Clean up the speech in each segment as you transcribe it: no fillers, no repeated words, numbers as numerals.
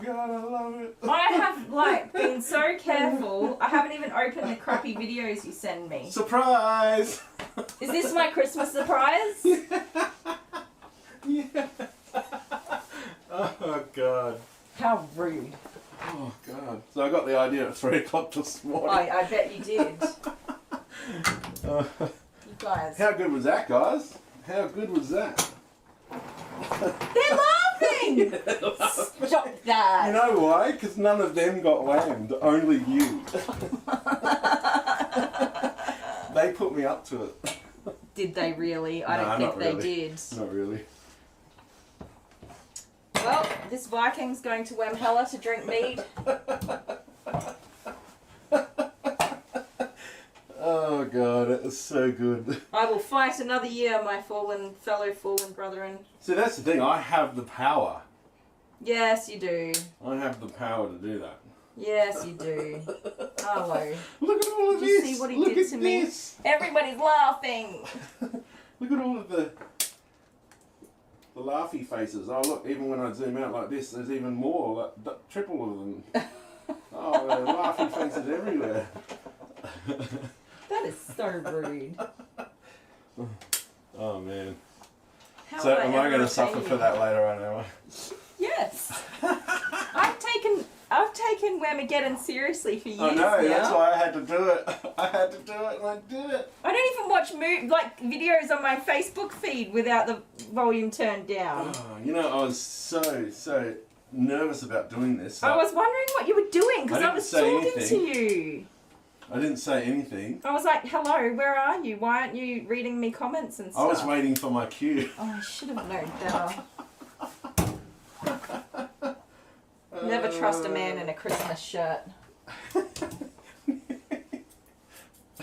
god, I love it. I have like been so careful. I haven't even opened the crappy videos you send me. Surprise! Is this my Christmas surprise? Yeah. Oh god. How rude. Oh god. So I got the idea at 3 o'clock this morning. I bet you did. Uh, You guys. how good was that, guys? How good was that? They're laughing! Stop that. You know why? Because none of them got whammed. Only you. They put me up to it. Did they really? I No, don't not think they really. did. Not really. Well, this Viking's going to Wamhalla to drink mead. Oh god, it was so good. I will fight another year, my fellow fallen brethren. See, that's the thing. I have the power. Yes, you do. I have the power to do that. Yes, you do. Hello. Look at all of Did you this. see what he Look did at to me? this. Everybody's laughing. Look at all of the laughy faces. Oh look, even when I zoom out like this, there's even more, like triple of them. Oh, there are laughy faces everywhere. That is so rude. Oh man. How So would am I ever going to repay suffer you? for that later on, am I? Yes. I've taken Whamageddon seriously for years I know, now. that's why I had to do it. I had to do it and I did it. I don't even watch videos on my Facebook feed without the volume turned down. Oh, you know, I was so nervous about doing this. I was wondering what you were doing because I I didn't was say talking anything. to you. I didn't say anything. I was like, hello, where are you? Why aren't you reading me comments and stuff? I was waiting for my cue. Oh, I should have known better. Never trust a man in a Christmas shirt.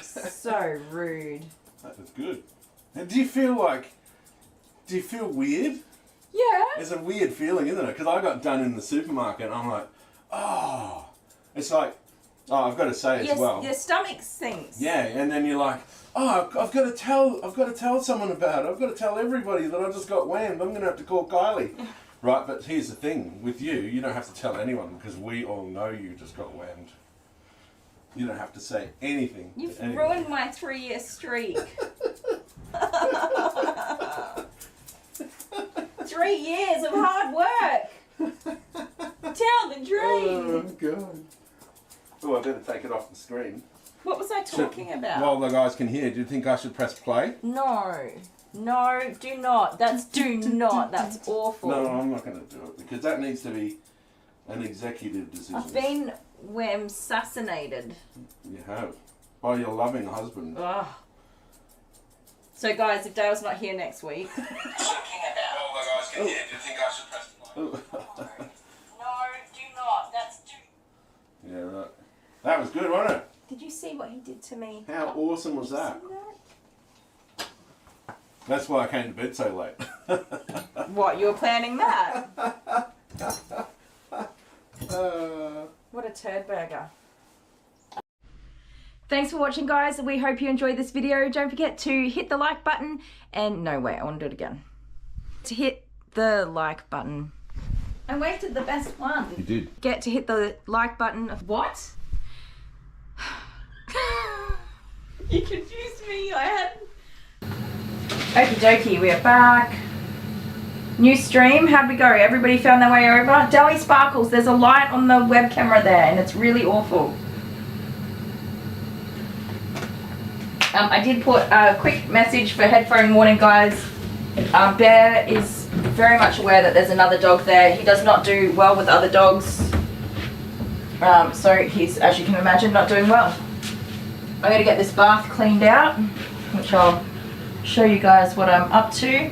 So rude. That was good. And do you feel weird? Yeah. It's a weird feeling, isn't it? Because I got done in the supermarket and I'm like, oh. It's like, oh, I've got to say as well. Your stomach sinks. Yeah, and then you're like, oh, I've got to tell someone about it. I've got to tell everybody that I just got whammed. I'm going to have to call Kylie. Right, but here's the thing. With you don't have to tell anyone because we all know you just got whammed. You don't have to say anything. You've to anyone. ruined my 3-year streak. 3 years of hard work. Tell the Oh, dream. God. Oh, I better take it off the screen. What was I talking about? While the guys can hear, do you think I should press play? No. No, do not. Do not. That's awful. No, I'm not going to do it because that needs to be an executive decision. I've been assassinated. You have. By your loving husband. Ugh. So guys, if Dale's not here next week. While the guys can hear, do you think I should press play? No, do not. Yeah, right. That was good, wasn't it? Did you see what he did to me? How awesome was that? See that? That's why I came to bed so late. What, you were planning that? What a turd burger. Thanks for watching, guys. We hope you enjoyed this video. Don't forget to hit the like button and no, wait, I want to do it again. To hit the like button. I waited the best one. You did. Get to hit the like button. What? You confused me. I had... Okie dokie, we are back. New stream, how'd we go? Everybody found their way over? Deli Sparkles, there's a light on the web camera there and it's really awful. I did put a quick message for headphone warning, guys. Bear is very much aware that there's another dog there. He does not do well with other dogs. So he's, as you can imagine, not doing well. I'm going to get this bath cleaned out, which I'll show you guys what I'm up to.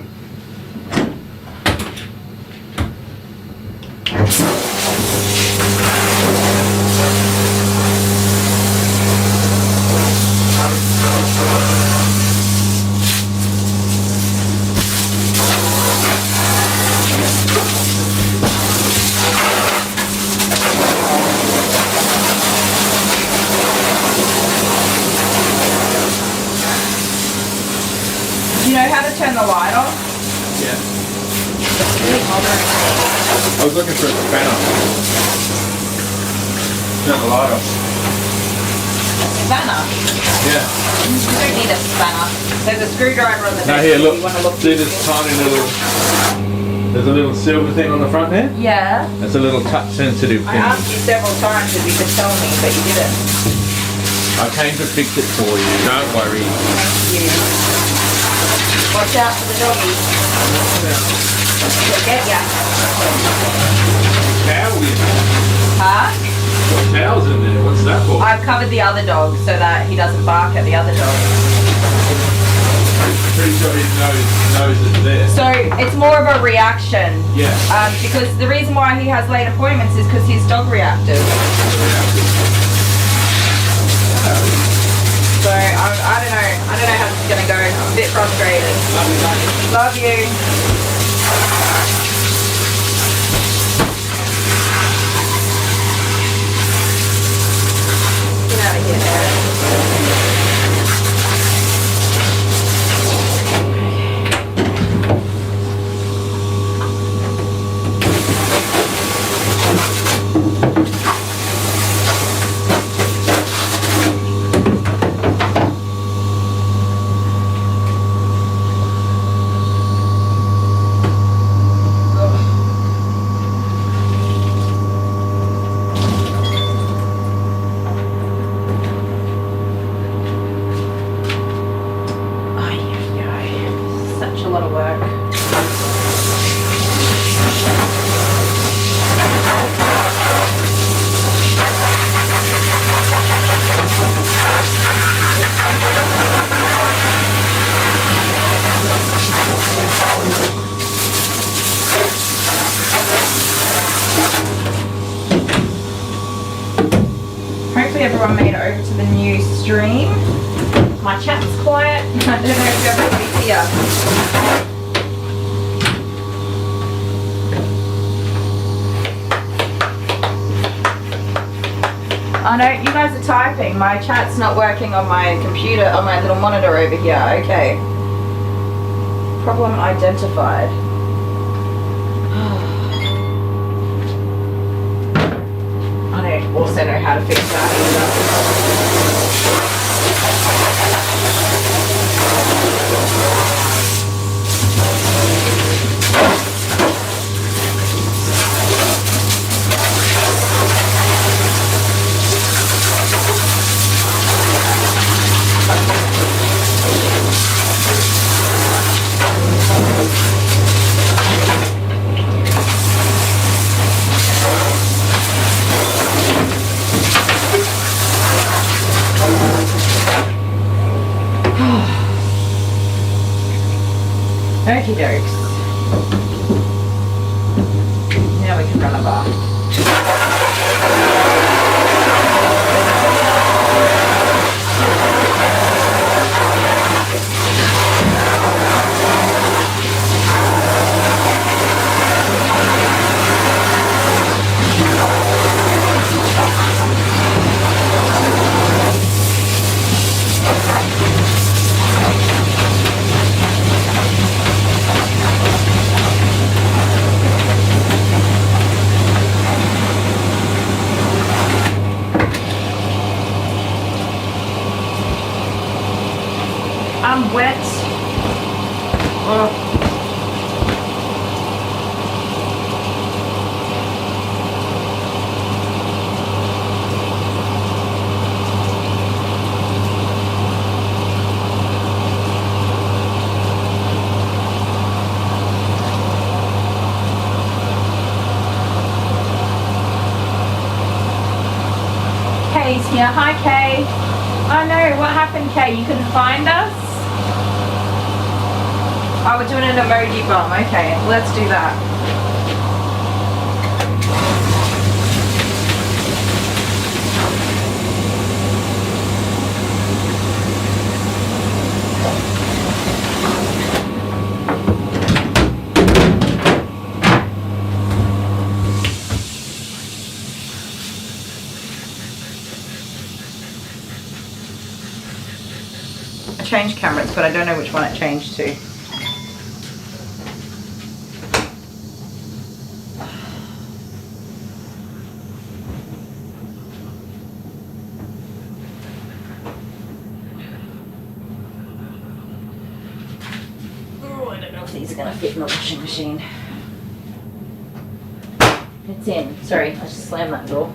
Do you know how to turn the light on? Yeah. really bothering me. I was looking for a spanner. Not a lighter. Spanner? Yeah. You don't need a spanner. There's a screwdriver on the Now desk here, if look. you want to look. See this tiny little... There's a little silver thing on the front there? Yeah. That's a little touch sensitive I thing. asked you several times if you could tell me, but you didn't. I came to fix it for you, don't worry. Thank you. Watch out for the doggies. They'll get ya. Towel in. Huh? Got towels in there, what's that for? I've covered the other dog so that he doesn't bark at the other dog. Pretty sure he knows it's there. So it's more of a reaction. Yeah. Because the reason why he has late appointments is because his dog reacted. So I don't know how this is gonna go. I'm a bit frustrated. Love you. Get out of here, Dad. Such a lot of work. Hopefully everyone made it over to the new stream. My chat's quiet. I don't know if everybody's here. Oh no, you guys are typing. My chat's not working on my computer, on my little monitor over here. Okay. Problem identified. I don't also know how to fix that either. Okie dokes. Now we can run a bath. I'm wet. Oh. Kay's here. Hi, Kay. Oh no, what happened, Kay? You couldn't find us? Oh, we're doing an emoji bomb. Okay, let's do that. I changed cameras, but I don't know which one it changed to. gonna fit in the washing machine. It's in. Sorry, I just slammed that door.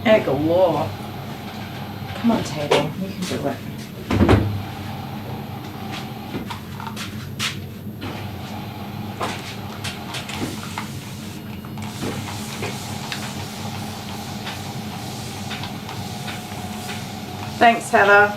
Egg law. Come on, table. You can do it. Thanks, Heather.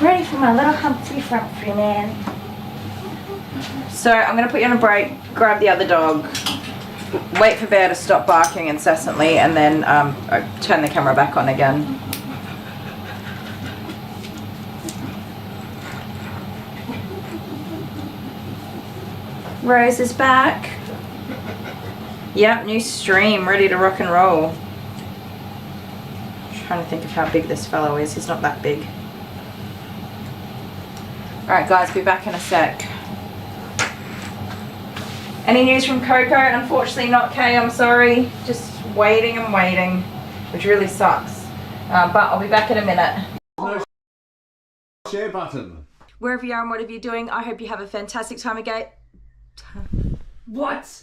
Ready for my little Humphrey Frumphrey man. So I'm going to put you on a break, grab the other dog, wait for Bear to stop barking incessantly, and then turn the camera back on again. Rose is back. Yep, new stream, ready to rock and roll. I'm trying to think of how big this fellow is. He's not that big. Alright guys, be back in a sec. Any news from Coco? Unfortunately not, Kay, I'm sorry. Just waiting and waiting, which really sucks. But I'll be back in a minute. No share button. Wherever you are and whatever you're doing, I hope you have a fantastic time again. What?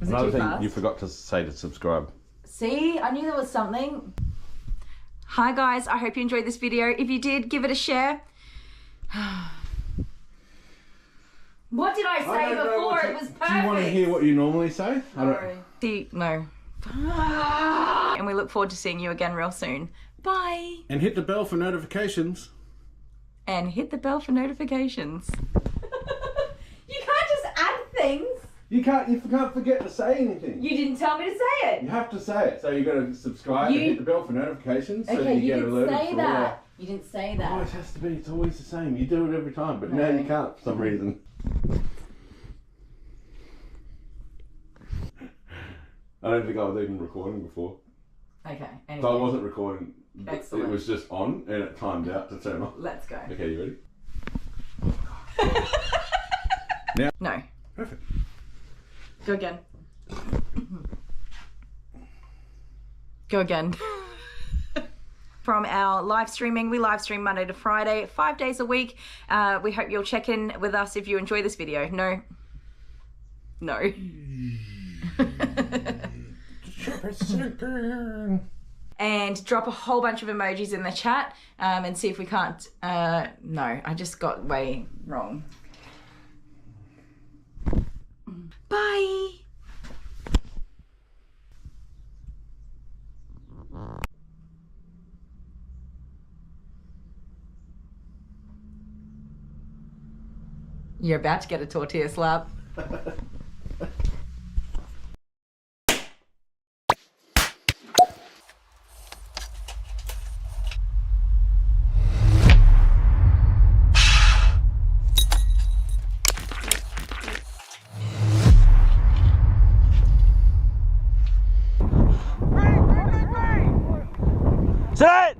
Was Another it too thing fast? you forgot to say to subscribe. See, I knew there was something. Hi guys, I hope you enjoyed this video. If you did, give it a share. What did I say before? It was perfect. Do you want to hear what you normally say? No. And we look forward to seeing you again real soon. Bye. And hit the bell for notifications. And hit the bell for notifications. You can't just add things. You can't forget to say anything. You didn't tell me to say it. You have to say it. So you got to subscribe and hit the bell for notifications. So Okay, you get didn't alerted say for that. all You didn't say that. that. Always has to be. It's always the same. You do it every time, but No. now you can't for some reason. I don't think I was even recording before. Okay, anyway. So I wasn't recording. Excellent. It was just on and it timed out to turn off. Let's go. Okay, you ready? Now. No. Perfect. Go again. Go again. From our live streaming, we live stream Monday to Friday, 5 days a week. We hope you'll check in with us if you enjoy this video. No. No. And drop a whole bunch of emojis in the chat and see if we can't. No, I just got way wrong. Bye. You're about to get a tortilla slap. Set!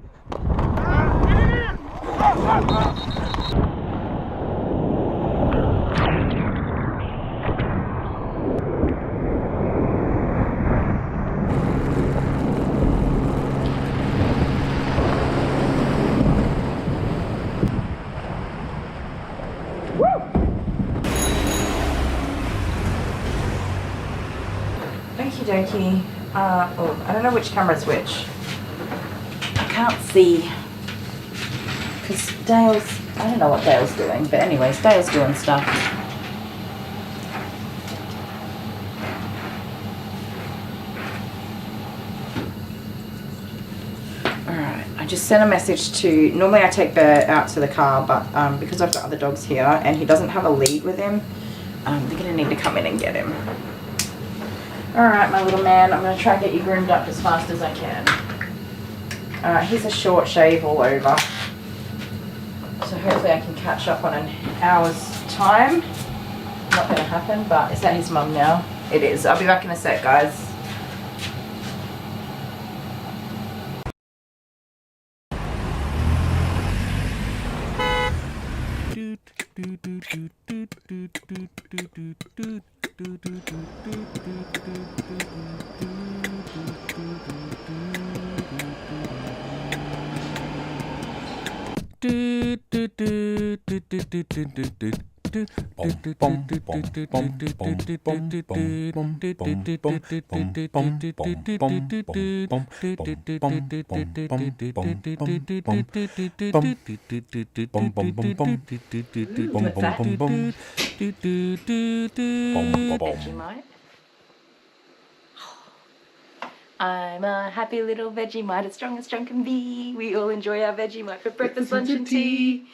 Okie dokie. I don't know which camera's which. can't see. Because Dale's, I don't know what Dale's doing, but anyways, Dale's doing stuff. Alright, I just sent a message to, normally I take Bear out to the car, but because I've got other dogs here and he doesn't have a lead with him, they're going to need to come in and get him. Alright, my little man, I'm going to try and get you groomed up as fast as I can. Alright, here's a short shave all over. So hopefully I can catch up on an hour's time. Not going to happen, but is that his mum now? It is. I'll be back in a sec, guys. I'm a happy little Vegemite, as strong can be. We all enjoy our Vegemite for breakfast, lunch and tea.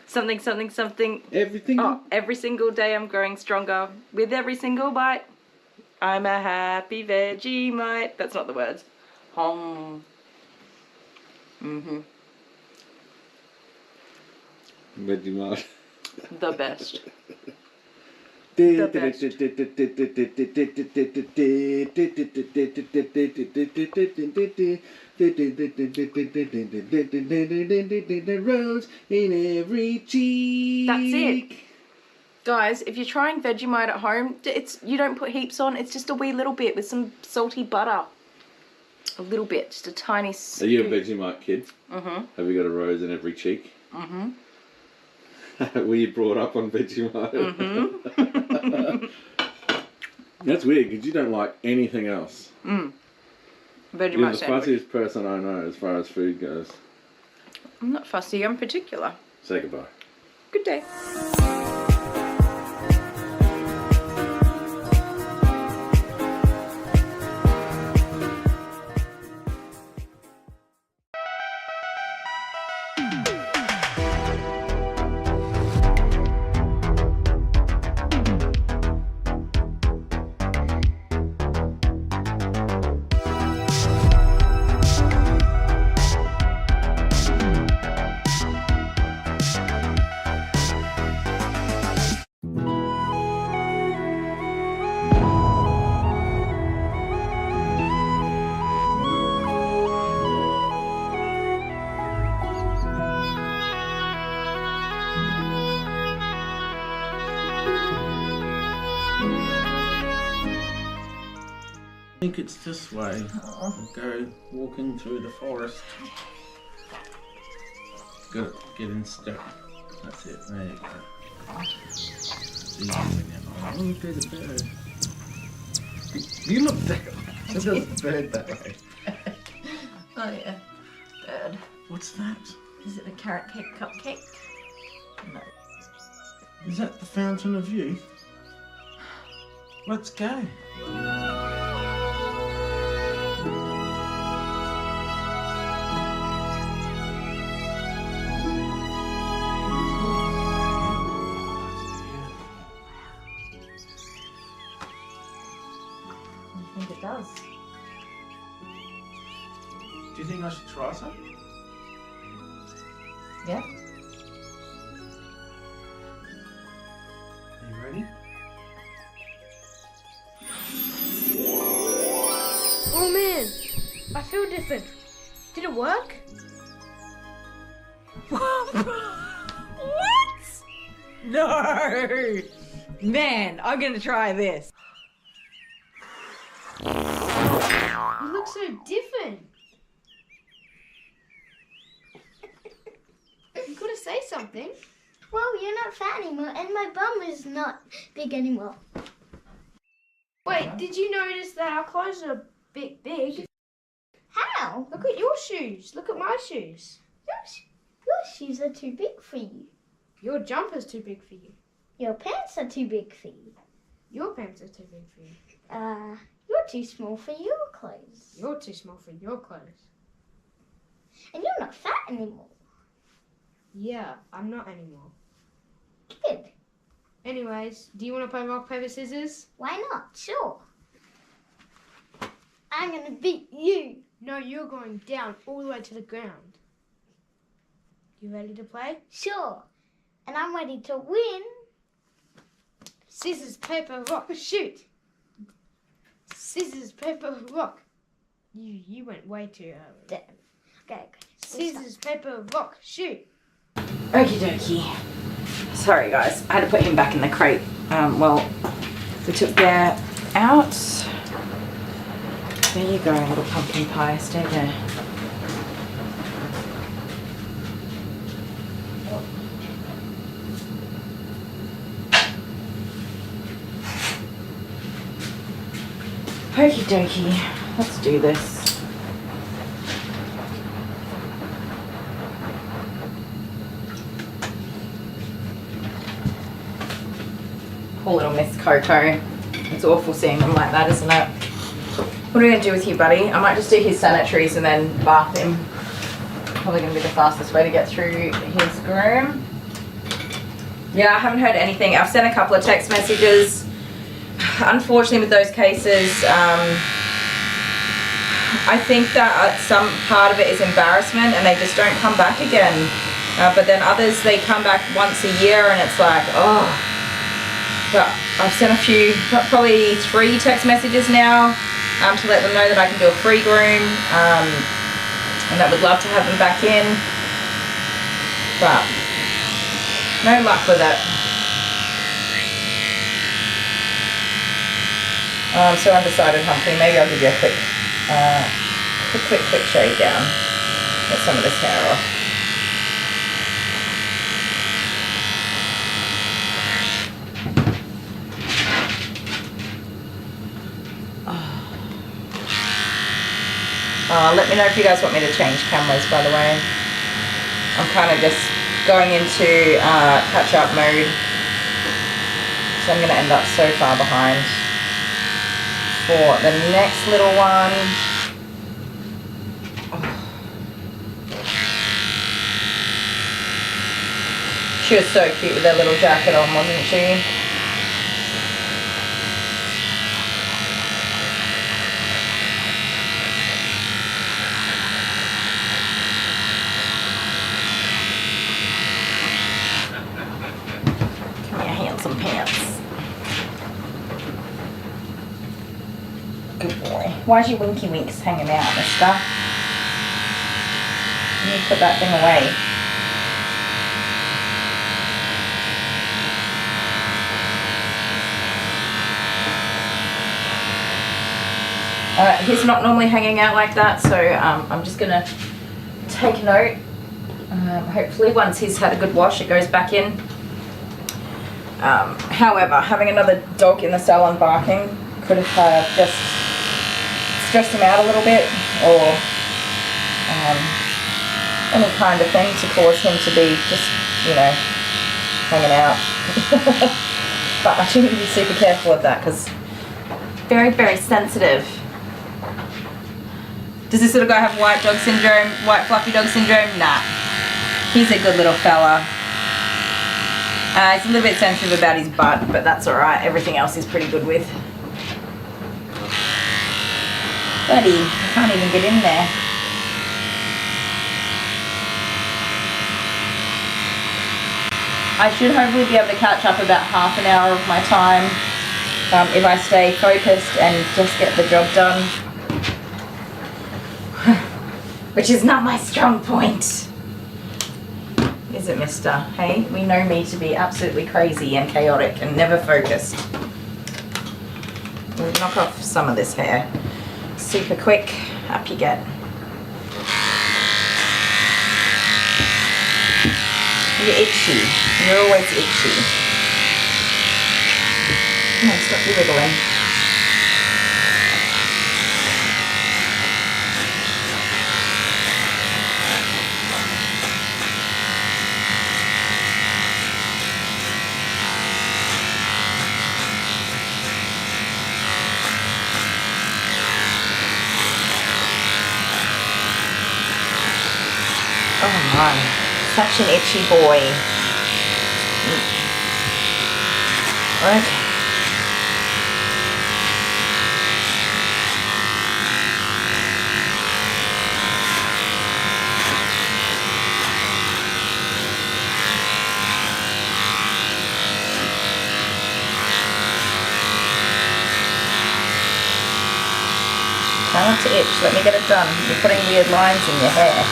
Something, something, something. Everything. Oh, every single day I'm growing stronger with every single bite. I'm a happy Vegemite. That's not the words. Hom. Vegemite. The best. The best. Rose in every cheek. That's it. Guys, if you're trying Vegemite at home, you don't put heaps on. It's just a wee little bit with some salty butter. A little bit, just a tiny scoop. Are you a Vegemite kid? Mm-hmm. Have you got a rose in every cheek? Mm-hmm. Were you brought up on Vegemite? Mm-hmm. That's weird because you don't like anything else. Vegemite You're the sandwich. fussiest person I know as far as food goes. I'm not fussy, I'm particular. Say goodbye. Good day. I think it's this way. We'll go walking through the forest. Got to get in step. That's it. There you go. It's easy when you're not. Oh, look at the bird. You look that way. There's a bird that way. Oh yeah, bird. What's that? Is it the carrot cake cupcake? No. Is that the fountain of youth? Let's go. I think it does. Do you think I should try some? Yeah. Are you ready? Oh man, I feel different. Did it work? What? No! Man, I'm gonna try this. You look so different. You gotta say something. Well, you're not fat anymore, and my bum is not big anymore. Wait, did you notice that our clothes are a bit big? How? Look at your shoes. Look at my shoes. Your shoes are too big for you. Your jumper's too big for you. Your pants are too big for you. Your pants are too big for you. You're too small for your clothes. You're too small for your clothes. And you're not fat anymore. Yeah, I'm not anymore. Good. Anyways, do you want to play rock, paper, scissors? Why not? Sure. I'm gonna beat you. No, you're going down all the way to the ground. You ready to play? Sure. And I'm ready to win. Scissors, paper, rock, shoot. Scissors, paper, rock. You went way too early. Damn. Okay. Scissors, paper, rock, shoot. Okie dokie. Sorry guys, I had to put him back in the crate. Well, we took Bear out. There you go, little pumpkin pie, stay there. Okie dokie, let's do this. Poor little Miss Coco. It's awful seeing them like that, isn't it? What are we going to do with you, buddy? I might just do his sanitaries and then bath him. Probably going to be the fastest way to get through his groom. Yeah, I haven't heard anything. I've sent a couple of text messages. Unfortunately, with those cases, I think that some part of it is embarrassment and they just don't come back again. But then others, they come back once a year and it's like, oh. But I've sent a few, probably 3 text messages now to let them know that I can do a free groom and that would love to have them back in. But no luck with it. I'm so undecided, Humphrey. Maybe I'll give you a quick shave down. Get some of this hair off. Let me know if you guys want me to change cameras, by the way. I'm kind of just going into catch-up mode. So I'm going to end up so far behind. For the next little one. She was so cute with her little jacket on, wasn't she? Come here, handsome pants. Good boy. Why's your winky winks hanging out, mister? You need to put that thing away. He's not normally hanging out like that, so I'm just going to take note. Hopefully once he's had a good wash, it goes back in. However, having another dog in the salon barking could have just stressed him out a little bit, or any kind of thing to cause him to be just, you know, hanging out. But I do need to be super careful of that because very, very sensitive. Does this little guy have white dog syndrome, white fluffy dog syndrome? Nah. He's a good little fella. He's a little bit sensitive about his butt, but that's alright. Everything else he's pretty good with. Buddy, I can't even get in there. I should hopefully be able to catch up about half an hour of my time if I stay focused and just get the job done. Which is not my strong point. Is it, mister? Hey, we know me to be absolutely crazy and chaotic and never focused. We'll knock off some of this hair. Super quick, up you get. You're itchy. You're always itchy. Come on, stop your wiggling. such an itchy boy. Right. Try not to itch. Let me get it done. You're putting weird lines in your hair.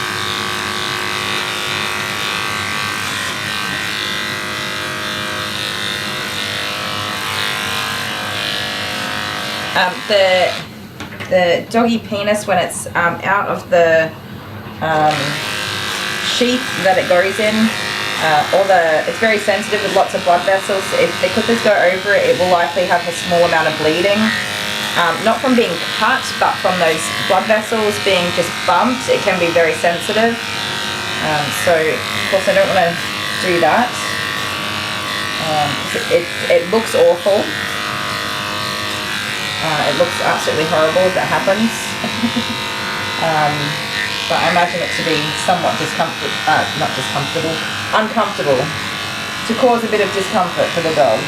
The doggy penis, when it's out of the sheath that it goes in, it's very sensitive with lots of blood vessels. If the clippers go over it, it will likely have a small amount of bleeding. Not from being cut, but from those blood vessels being just bumped. It can be very sensitive. So, of course, I don't want to do that. It looks awful. It looks absolutely horrible if that happens. But I imagine it to be somewhat uncomfortable. To cause a bit of discomfort for the dog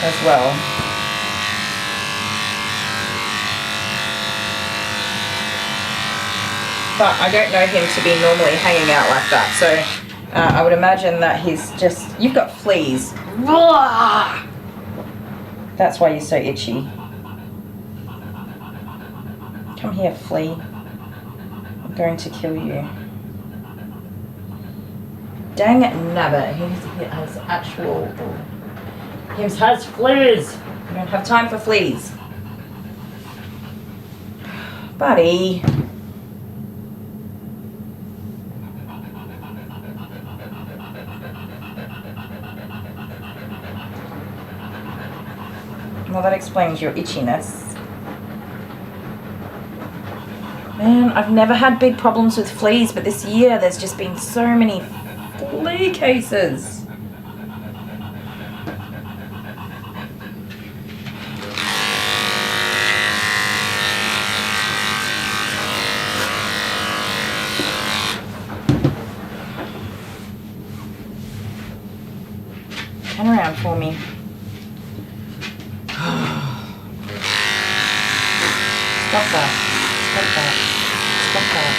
as well. But I don't know him to be normally hanging out like that, so I would imagine that he's just... You've got fleas. That's why you're so itchy. Come here, flea. I'm going to kill you. Dang it, nabbit. He has actual... He has fleas. You don't have time for fleas. Buddy. Well, that explains your itchiness. Man, I've never had big problems with fleas, but this year there's just been so many flea cases. Turn around for me. Stop that. Stop that. Stop that.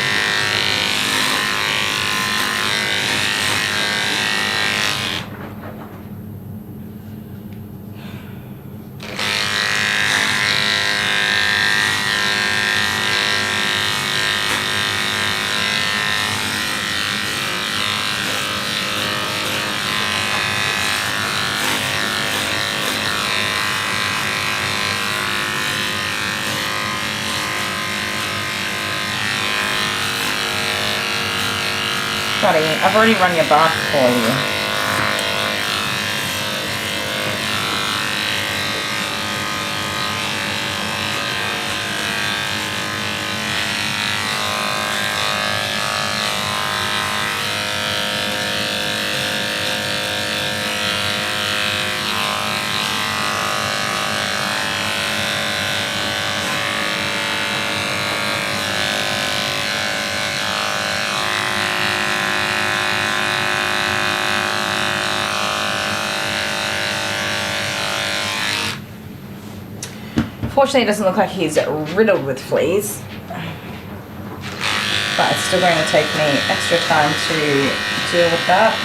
Buddy, I've already run your bath for you. Fortunately, it doesn't look like he's riddled with fleas, but it's still going to take me extra time to deal with that.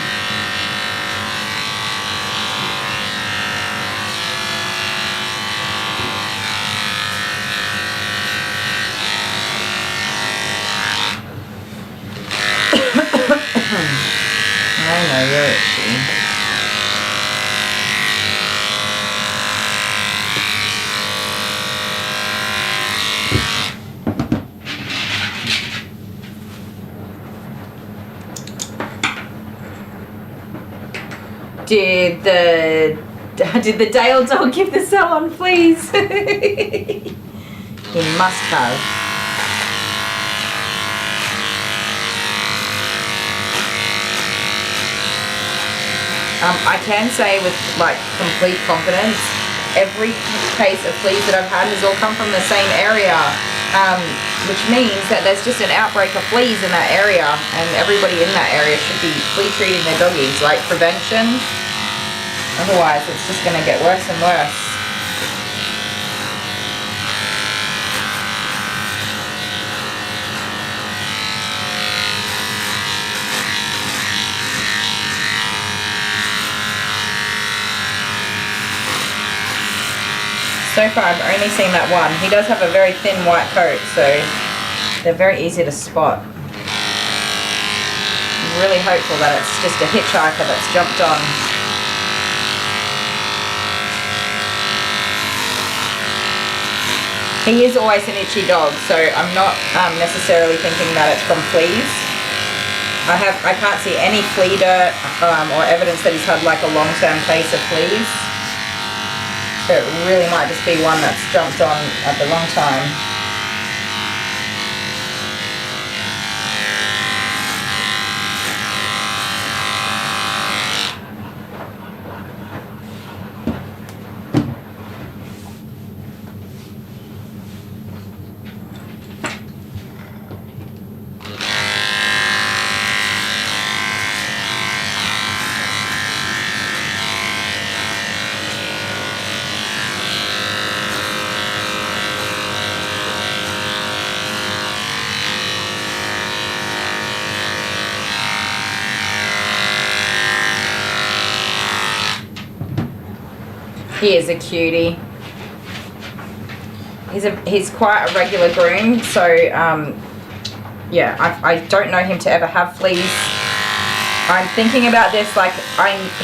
I know you're itchy. Did the Dale dog give the salon fleas? He must have. I can say with like complete confidence, every case of fleas that I've had has all come from the same area. which means that there's just an outbreak of fleas in that area, and everybody in that area should be flea treating their doggies, like prevention. Otherwise, it's just going to get worse and worse. So far I've only seen that one. He does have a very thin white coat, so they're very easy to spot. I'm really hopeful that it's just a hitchhiker that's jumped on. He is always an itchy dog, so I'm not necessarily thinking that it's from fleas. I can't see any flea dirt or evidence that he's had like a long-term case of fleas. So it really might just be one that's jumped on at the wrong time. He is a cutie. He's quite a regular groom, so yeah, I don't know him to ever have fleas. I'm thinking about this, like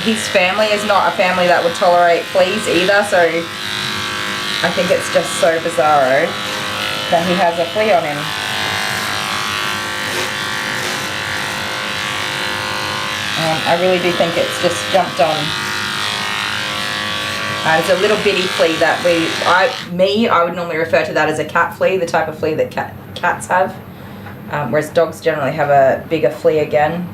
his family is not a family that would tolerate fleas either, so I think it's just so bizarro that he has a flea on him. I really do think it's just jumped on. It's a little bitty flea that I would normally refer to that as a cat flea, the type of flea that cats have, whereas dogs generally have a bigger flea again.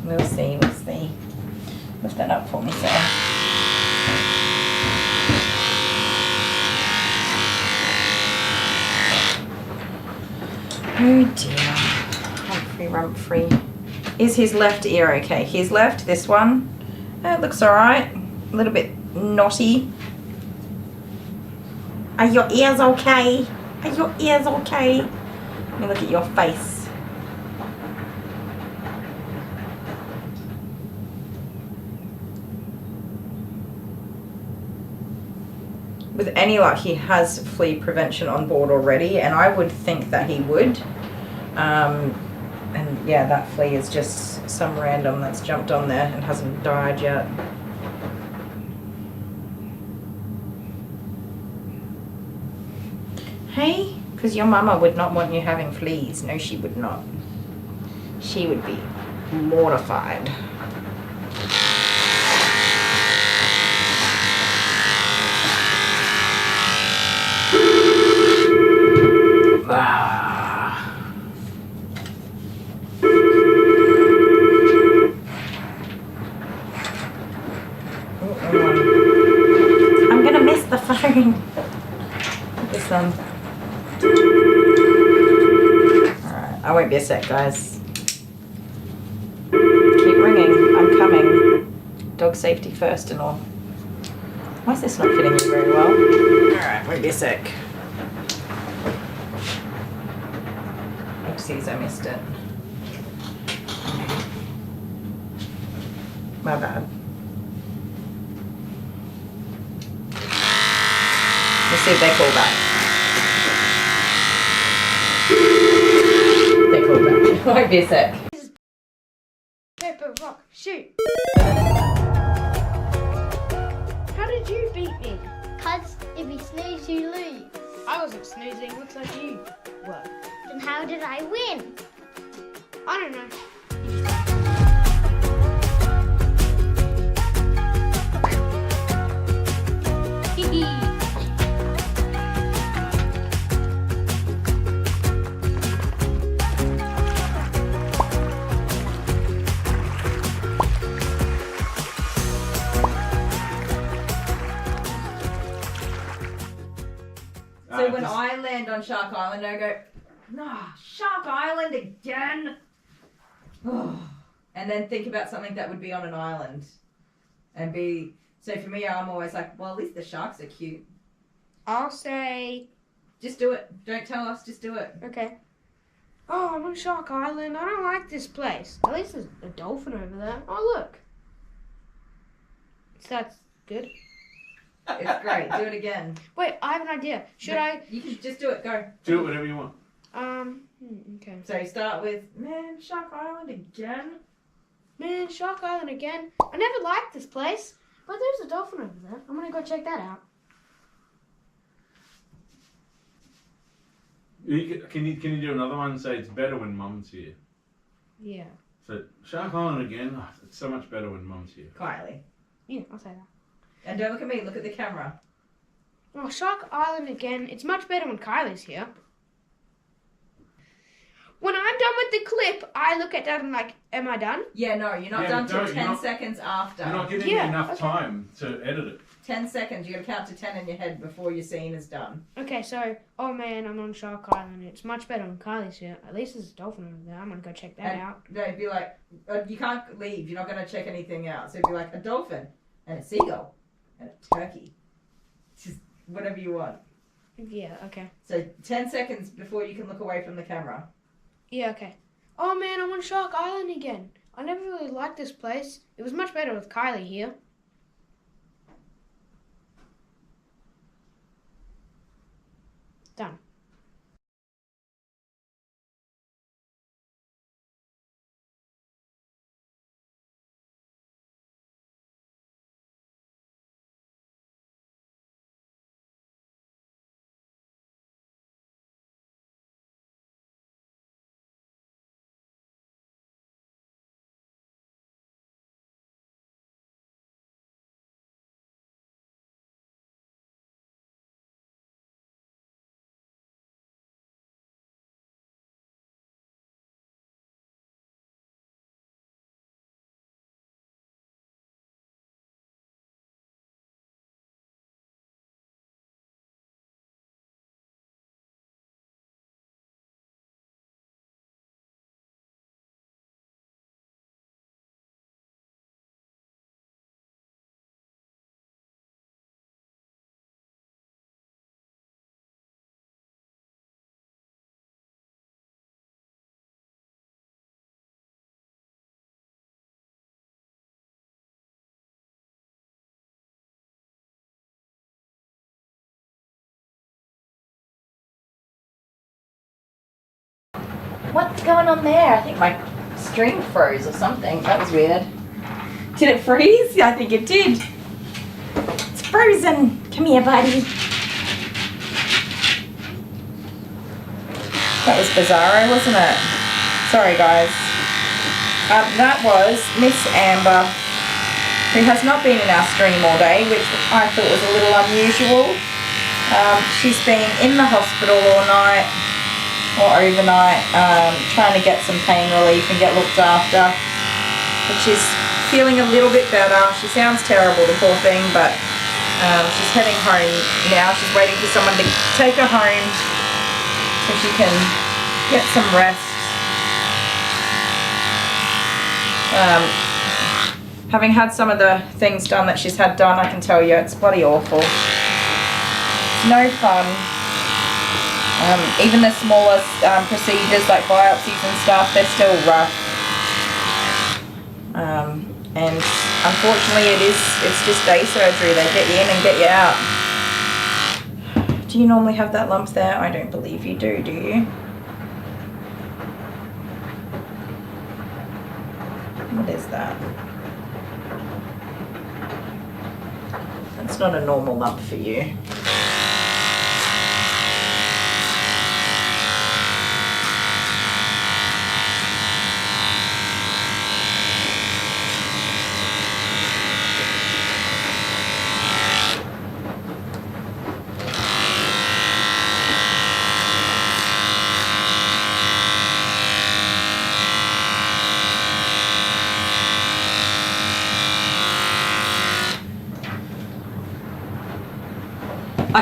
We'll see, we'll see. Lift that up for me, Sarah. Oh dear, Humphrey Rumphrey. Is his left ear okay? His left, this one, it looks alright. A little bit knotty. Are your ears okay? Are your ears okay? Let me look at your face. With any luck, he has flea prevention on board already, and I would think that he would. And yeah, that flea is just some random that's jumped on there and hasn't died yet. Hey, because your mama would not want you having fleas. No, she would not. She would be mortified. I'm gonna miss the phone. This one. Alright, I won't be a sec, guys. Keep ringing. I'm coming. Dog safety first and all. Why is this not fitting you very well? Alright, won't be a sec. Oopsies, I missed it. My bad. Let's see if they call back. They call back. Won't be a sec. Paper, rock, shoot. How did you beat me? Cause if you snooze, you lose. I wasn't snoozing, looks like you were. Then how did I win? I don't know. So when I land on Shark Island, I go, nah, Shark Island again. And then think about something that would be on an island, and be. So for me, I'm always like, well, at least the sharks are cute. I'll say. Just do it. Don't tell us. Just do it. Okay. Oh, I'm on Shark Island. I don't like this place. At least there's a dolphin over there. Oh, look. So that's good. It's great. Do it again. Wait, I have an idea. Should I? You can just do it. Go. Do it whatever you want. Okay. So you start with, man, Shark Island again. Man, Shark Island again. I never liked this place, but there's a dolphin over there. I'm gonna go check that out. Can you do another one? Say it's better when Mum's here. Yeah. So Shark Island again. Oh, it's so much better when Mum's here. Kylie. Yeah, I'll say that. And don't look at me. Look at the camera. Oh, Shark Island again. It's much better when Kylie's here. When I'm done with the clip, I look at that and like, am I done? Yeah, no, you're not done till 10 seconds after. You're not giving me enough time to edit it. 10 seconds. You got to count to 10 in your head before your scene is done. Okay, so, oh man, I'm on Shark Island. It's much better when Kylie's here. At least there's a dolphin over there. I'm gonna go check that out. No, be like, you can't leave. You're not going to check anything out. So it'd be like a dolphin and a seagull and a turkey. Just whatever you want. Yeah, okay. So 10 seconds before you can look away from the camera. Yeah, okay. Oh man, I'm on Shark Island again. I never really liked this place. It was much better with Kylie here. Done. What's going on there? I think my stream froze or something. That was weird. Did it freeze? I think it did. It's frozen. Come here, buddy. That was bizarro, wasn't it? Sorry, guys. That was Miss Amber, who has not been in our stream all day, which I thought was a little unusual. She's been in the hospital all night, or overnight, trying to get some pain relief and get looked after. But she's feeling a little bit better. She sounds terrible, the poor thing, but she's heading home now. She's waiting for someone to take her home so she can get some rest. Having had some of the things done that she's had done, I can tell you it's bloody awful. It's no fun. Even the smallest procedures like biopsies and stuff, they're still rough. And unfortunately it's just day surgery. They get you in and get you out. Do you normally have that lump there? I don't believe you do you? What is that? That's not a normal lump for you.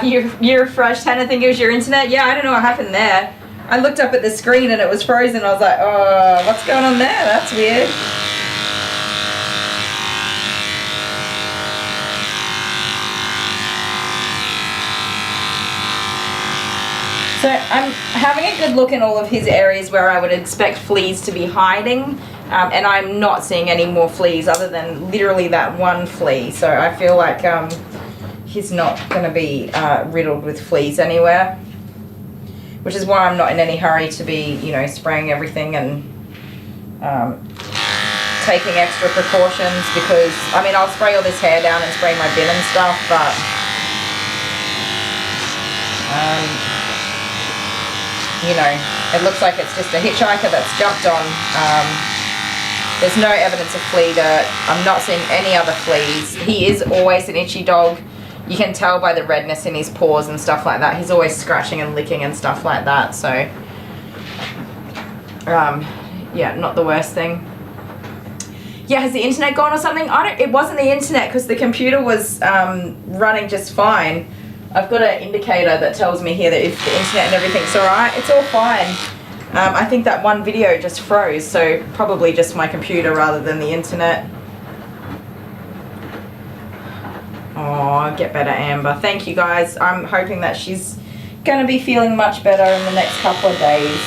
You refreshed, Hannah, think it was your internet? Yeah, I don't know what happened there. I looked up at the screen and it was frozen. I was like, oh, what's going on there? That's weird. So I'm having a good look in all of his areas where I would expect fleas to be hiding, and I'm not seeing any more fleas other than literally that one flea. So I feel like he's not going to be riddled with fleas anywhere, which is why I'm not in any hurry to be, you know, spraying everything and taking extra precautions, because, I mean, I'll spray all this hair down and spray my bin and stuff, but you know, it looks like it's just a hitchhiker that's jumped on. There's no evidence of flea dirt. I'm not seeing any other fleas. He is always an itchy dog. You can tell by the redness in his paws and stuff like that. He's always scratching and licking and stuff like that. So, yeah, not the worst thing. Yeah, has the internet gone or something? It wasn't the internet, because the computer was running just fine. I've got an indicator that tells me here that if the internet and everything's alright, it's all fine. I think that one video just froze, so probably just my computer rather than the internet. Oh, get better, Amber. Thank you, guys. I'm hoping that she's going to be feeling much better in the next couple of days.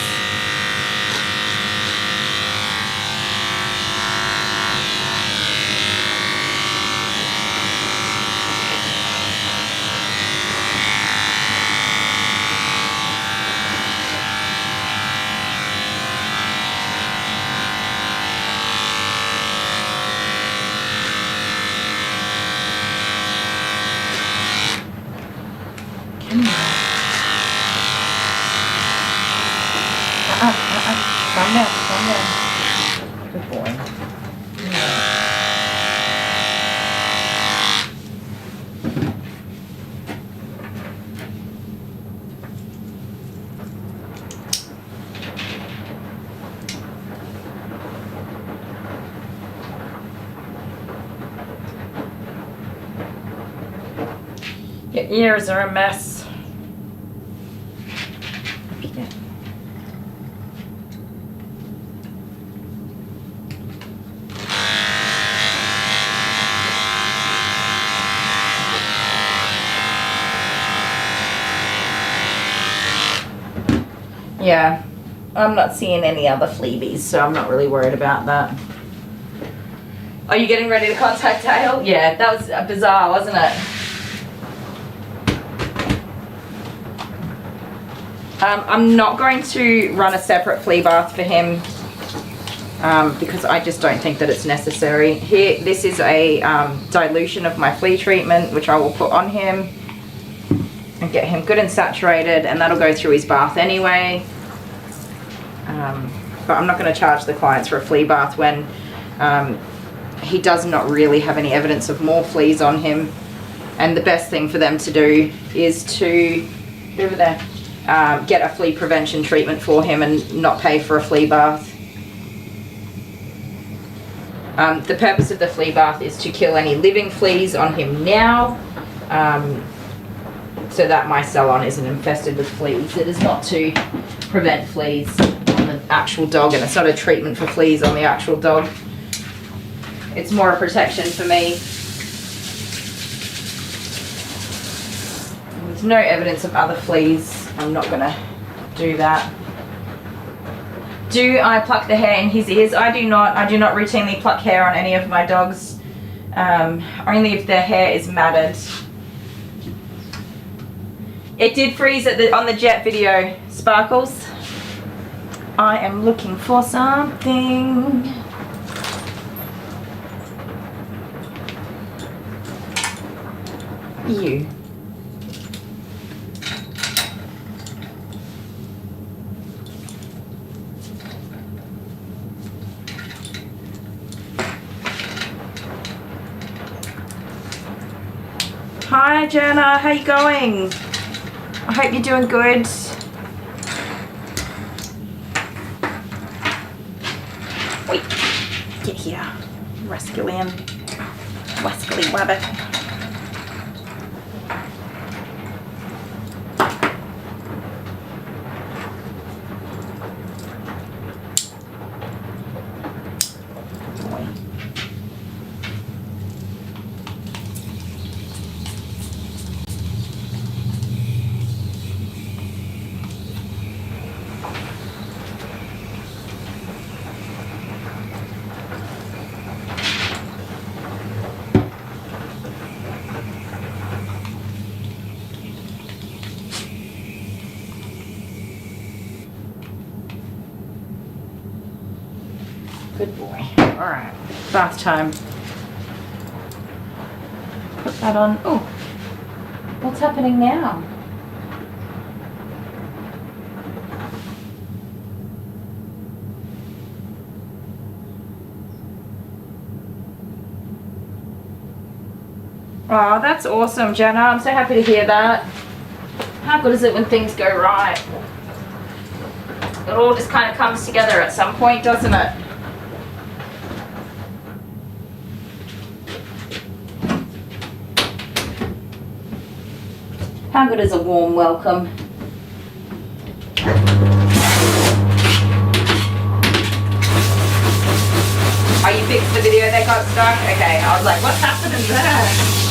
Calm down, calm down. Good boy. Your ears are a mess. Yeah, I'm not seeing any other fleabies, so I'm not really worried about that. Are you getting ready to contact Dale? Yeah, that was bizarre, wasn't it? I'm not going to run a separate flea bath for him because I just don't think that it's necessary. Here, this is a dilution of my flea treatment, which I will put on him and get him good and saturated, and that'll go through his bath anyway. But I'm not going to charge the clients for a flea bath when he does not really have any evidence of more fleas on him. And the best thing for them to do is to, over there, get a flea prevention treatment for him and not pay for a flea bath. The purpose of the flea bath is to kill any living fleas on him now, so that my salon isn't infested with fleas. It is not to prevent fleas on the actual dog, and it's not a treatment for fleas on the actual dog. It's more a protection for me. There's no evidence of other fleas. I'm not going to do that. Do I pluck the hair in his ears? I do not. I do not routinely pluck hair on any of my dogs, only if their hair is matted. It did freeze on the jet video, Sparkles. I am looking for something. You. Hi Jenna, how you going? I hope you're doing good. Wait, get here, rascalian, wascally wabbit. Good boy. Alright, bath time. Put that on. Oh, what's happening now? Oh, that's awesome, Jenna. I'm so happy to hear that. How good is it when things go right? It all just kind of comes together at some point, doesn't it? How good is a warm welcome? Oh, you fixed the video that got stuck? Okay, I was like, what's happening there?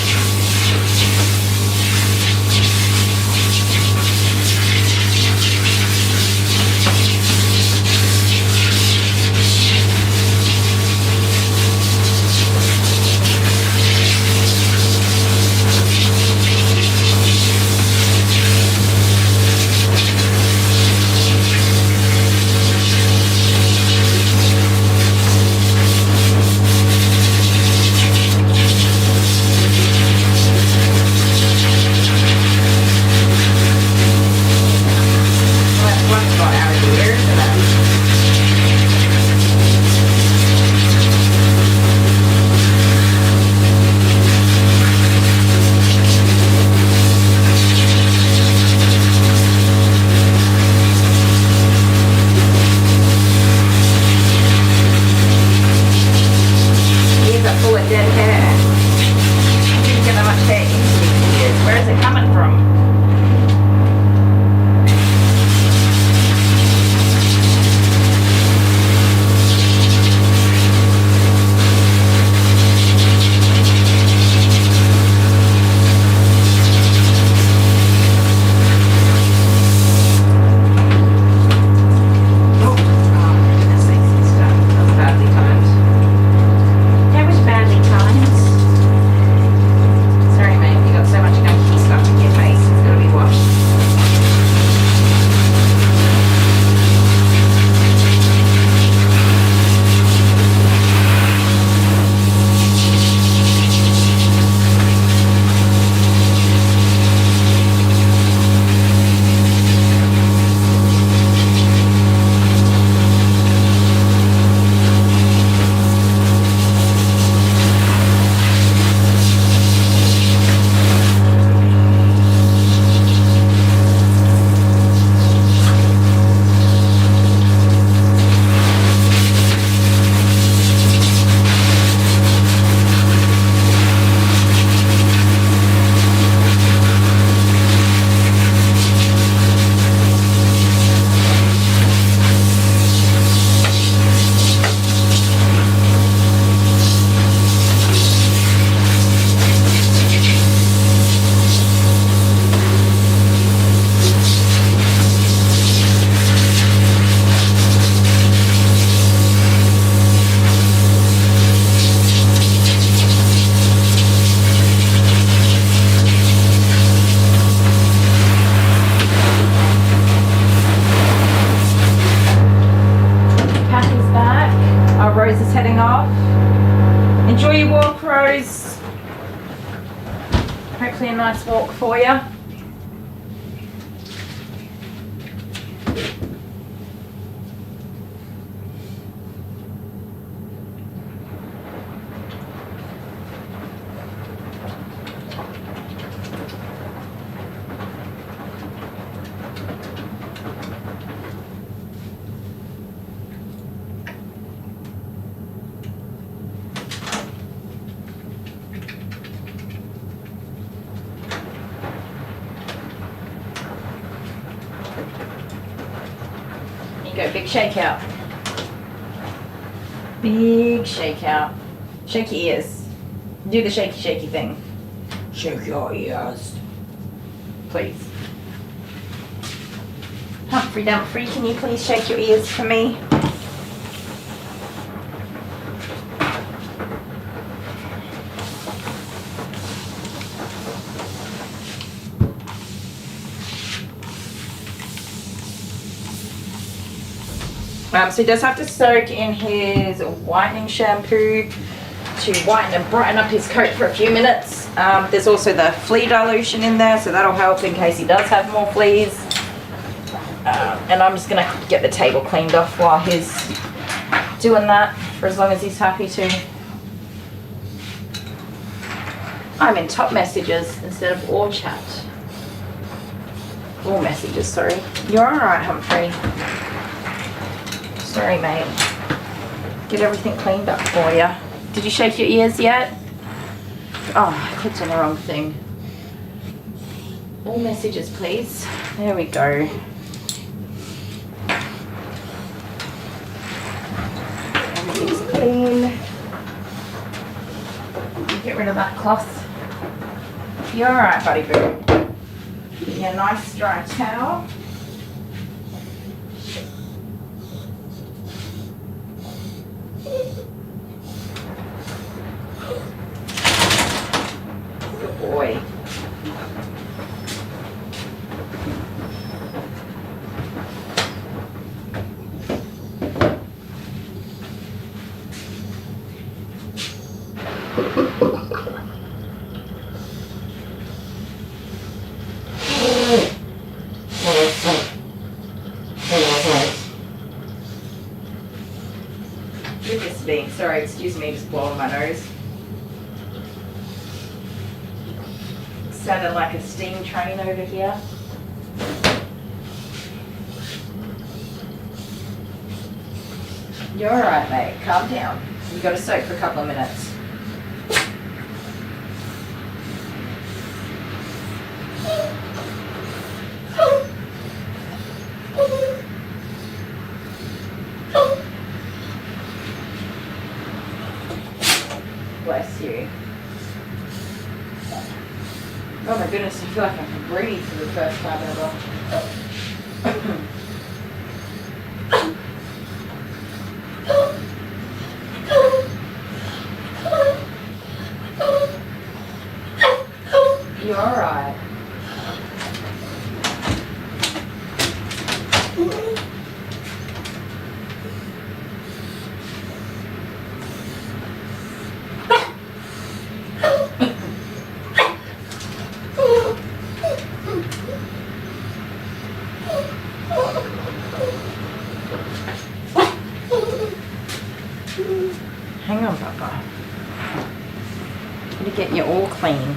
Rose is heading off. Enjoy your walk, Rose. Hopefully a nice walk for you. Go, big shake out. Big shake out. Shake your ears. Do the shaky shaky thing. Shake your ears. Please. Humphrey Dumphrey, can you please shake your ears for me? So he does have to soak in his whitening shampoo to whiten and brighten up his coat for a few minutes. There's also the flea dilution in there, so that'll help in case he does have more fleas. And I'm just gonna get the table cleaned off while he's doing that, for as long as he's happy to. I'm in top messages instead of all chat. All messages, sorry. You're alright, Humphrey. Sorry, mate. Get everything cleaned up for you. Did you shake your ears yet? Oh, I clicked on the wrong thing. All messages, please. There we go. Everything's clean. Get rid of that cloth. You're alright, buddy boo. Give you a nice dry towel. Good boy. Sorry, excuse me, just blowing my nose. Sounded like a steam train over here. You're alright, mate. Calm down. You've got to soak for a couple of minutes. Bless you. Oh my goodness, I feel like I can breathe for the first time ever. You're alright. Hang on, Papa. Gotta get you all clean.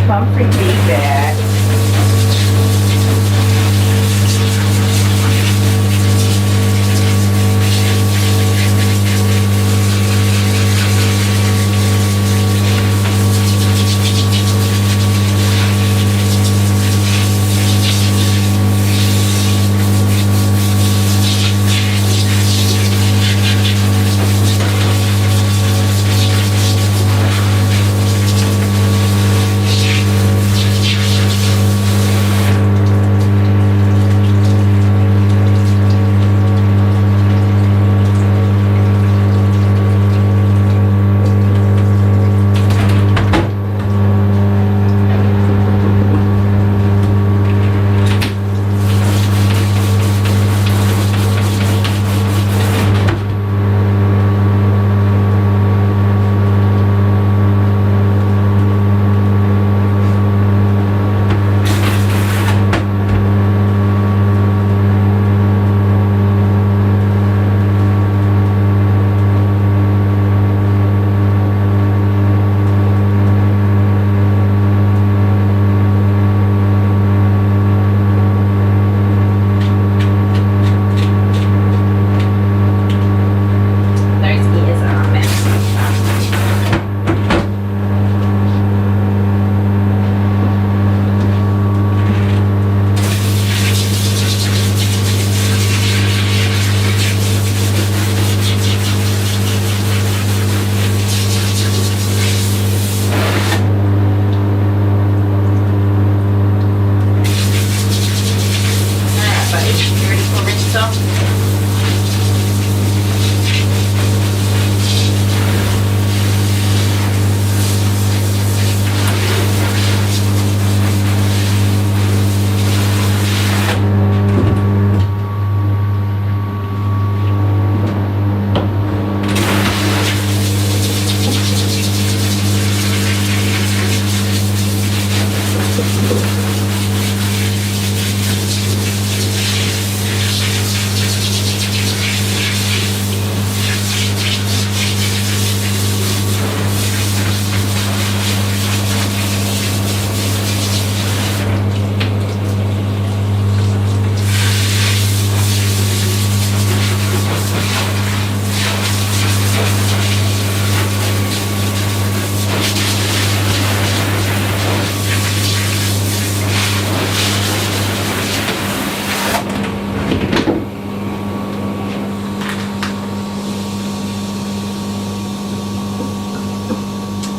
Humphrey be back.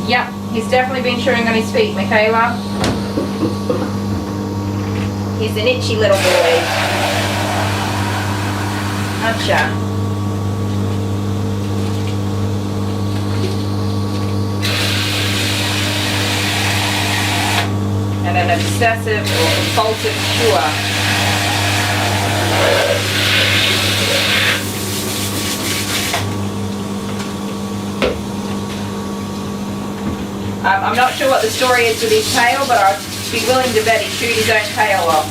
Yep, he's definitely been chewing on his feet, Michaela. He's an itchy little boy. Gotcha. And an obsessive or compulsive chewer. I'm not sure what the story is with his tail, but I'd be willing to bet he chewed his own tail off.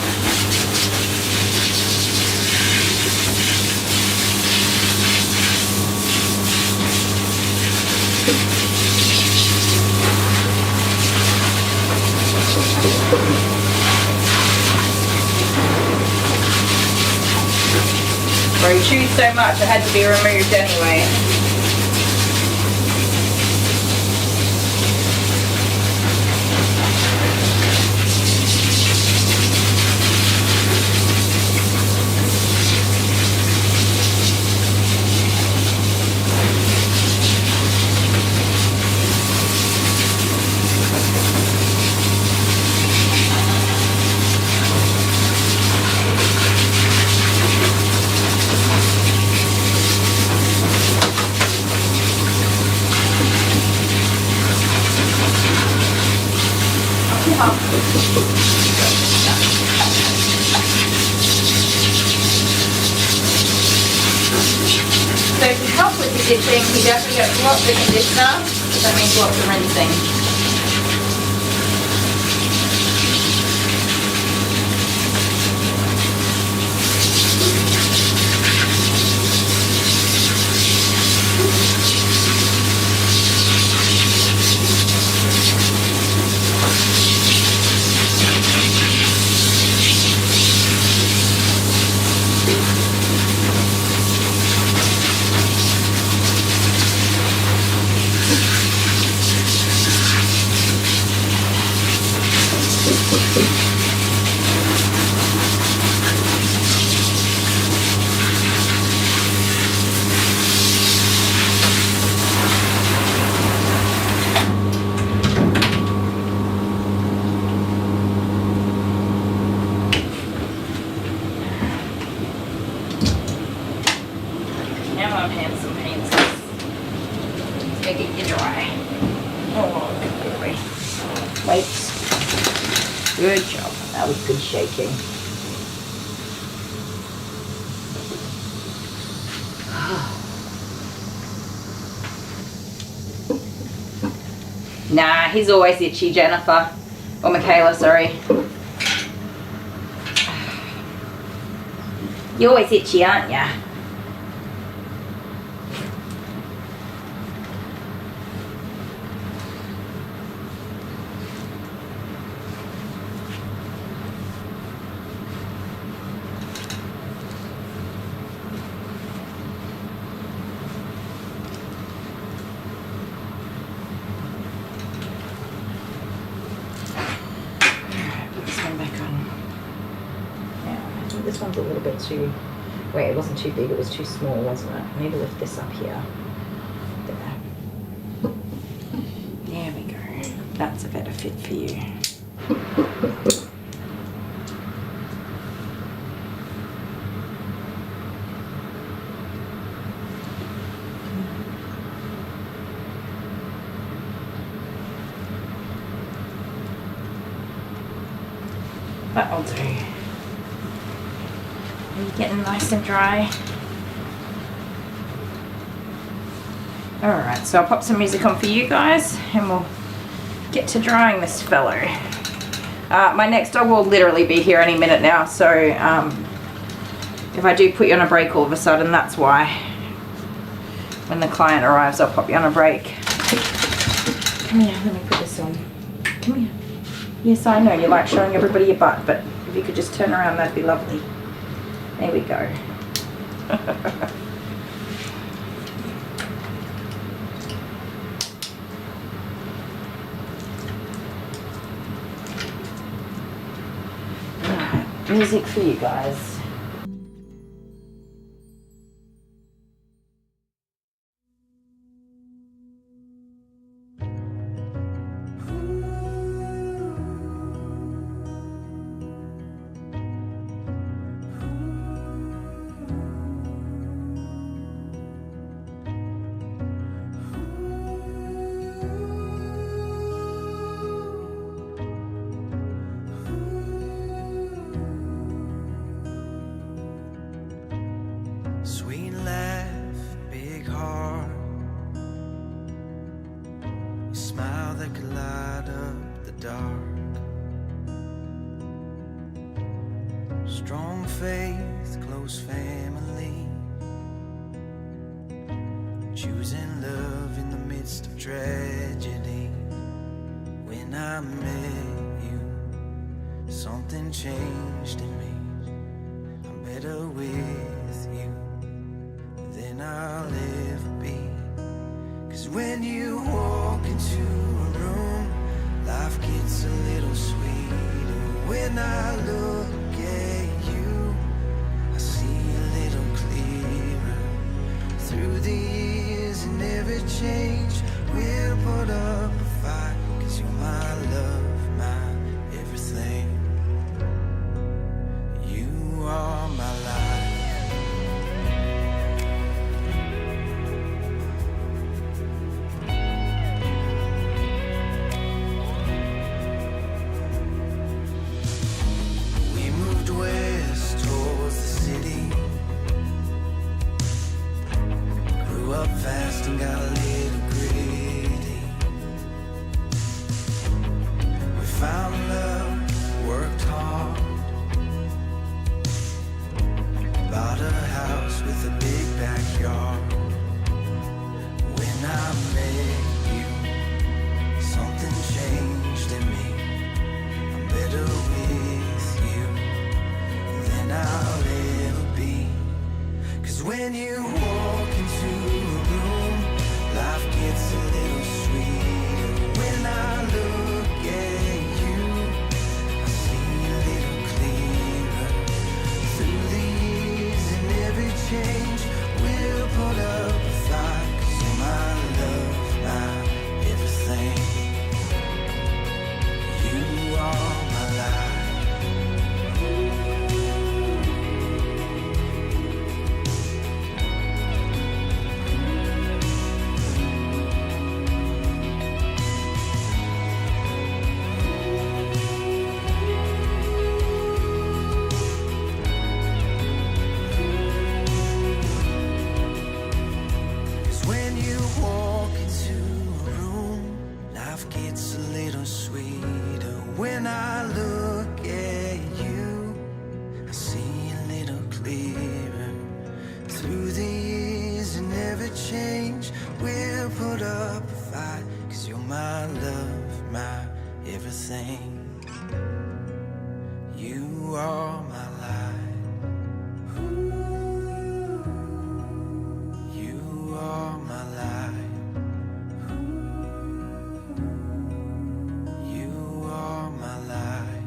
Or he chewed so much it had to be removed anyway. So to help with the ditching, he definitely gets lots of conditioner, so that means lots of rinsing. Good job. That was good shaking. Nah, he's always itchy, Jennifer. Or Michaela, sorry. You're always itchy, aren't ya? This one's a little bit too, wait, it wasn't too big, it was too small, wasn't it? I need to lift this up here. There we go. That's a better fit for you. That'll do. Are you getting nice and dry? Alright, so I'll pop some music on for you guys and we'll get to drying this fellow. My next dog will literally be here any minute now, so if I do put you on a break all of a sudden, that's why. When the client arrives, I'll pop you on a break. Come here, let me put this on. Come here. Yes, I know you like showing everybody your butt, but if you could just turn around, that'd be lovely. There we go. Alright, music for you guys. heart. Your smile that could light up the dark. Strong faith, close family. Choosing love in the midst of tragedy. When I met you, something changed in me. I'm better with you than I'll ever be. 'Cause when you walk into a room, life gets a little sweeter. When I look at you, I see a little clearer. Through the years and every change, we'll put up a fight. 'Cause you're my love, my everything. You are my life. We moved west towards the city. Grew up fast and got a little gritty. We found love, worked hard. Bought a house with a big backyard. When I met you, something changed in me. I'm better with you than I'll ever be. 'Cause when you walk into a room, life gets a little sweeter. When I look at you, I see a little clearer. Through the years and every change, we'll put up a fight. 'Cause you're my love, my everything. You are my life. When you walk into a room, life gets a little sweeter. When I look at you, I see a little clearer. Through the years and every change, we'll put up a fight. 'Cause you're my love, my everything. You are my life. You are my life. You are my life.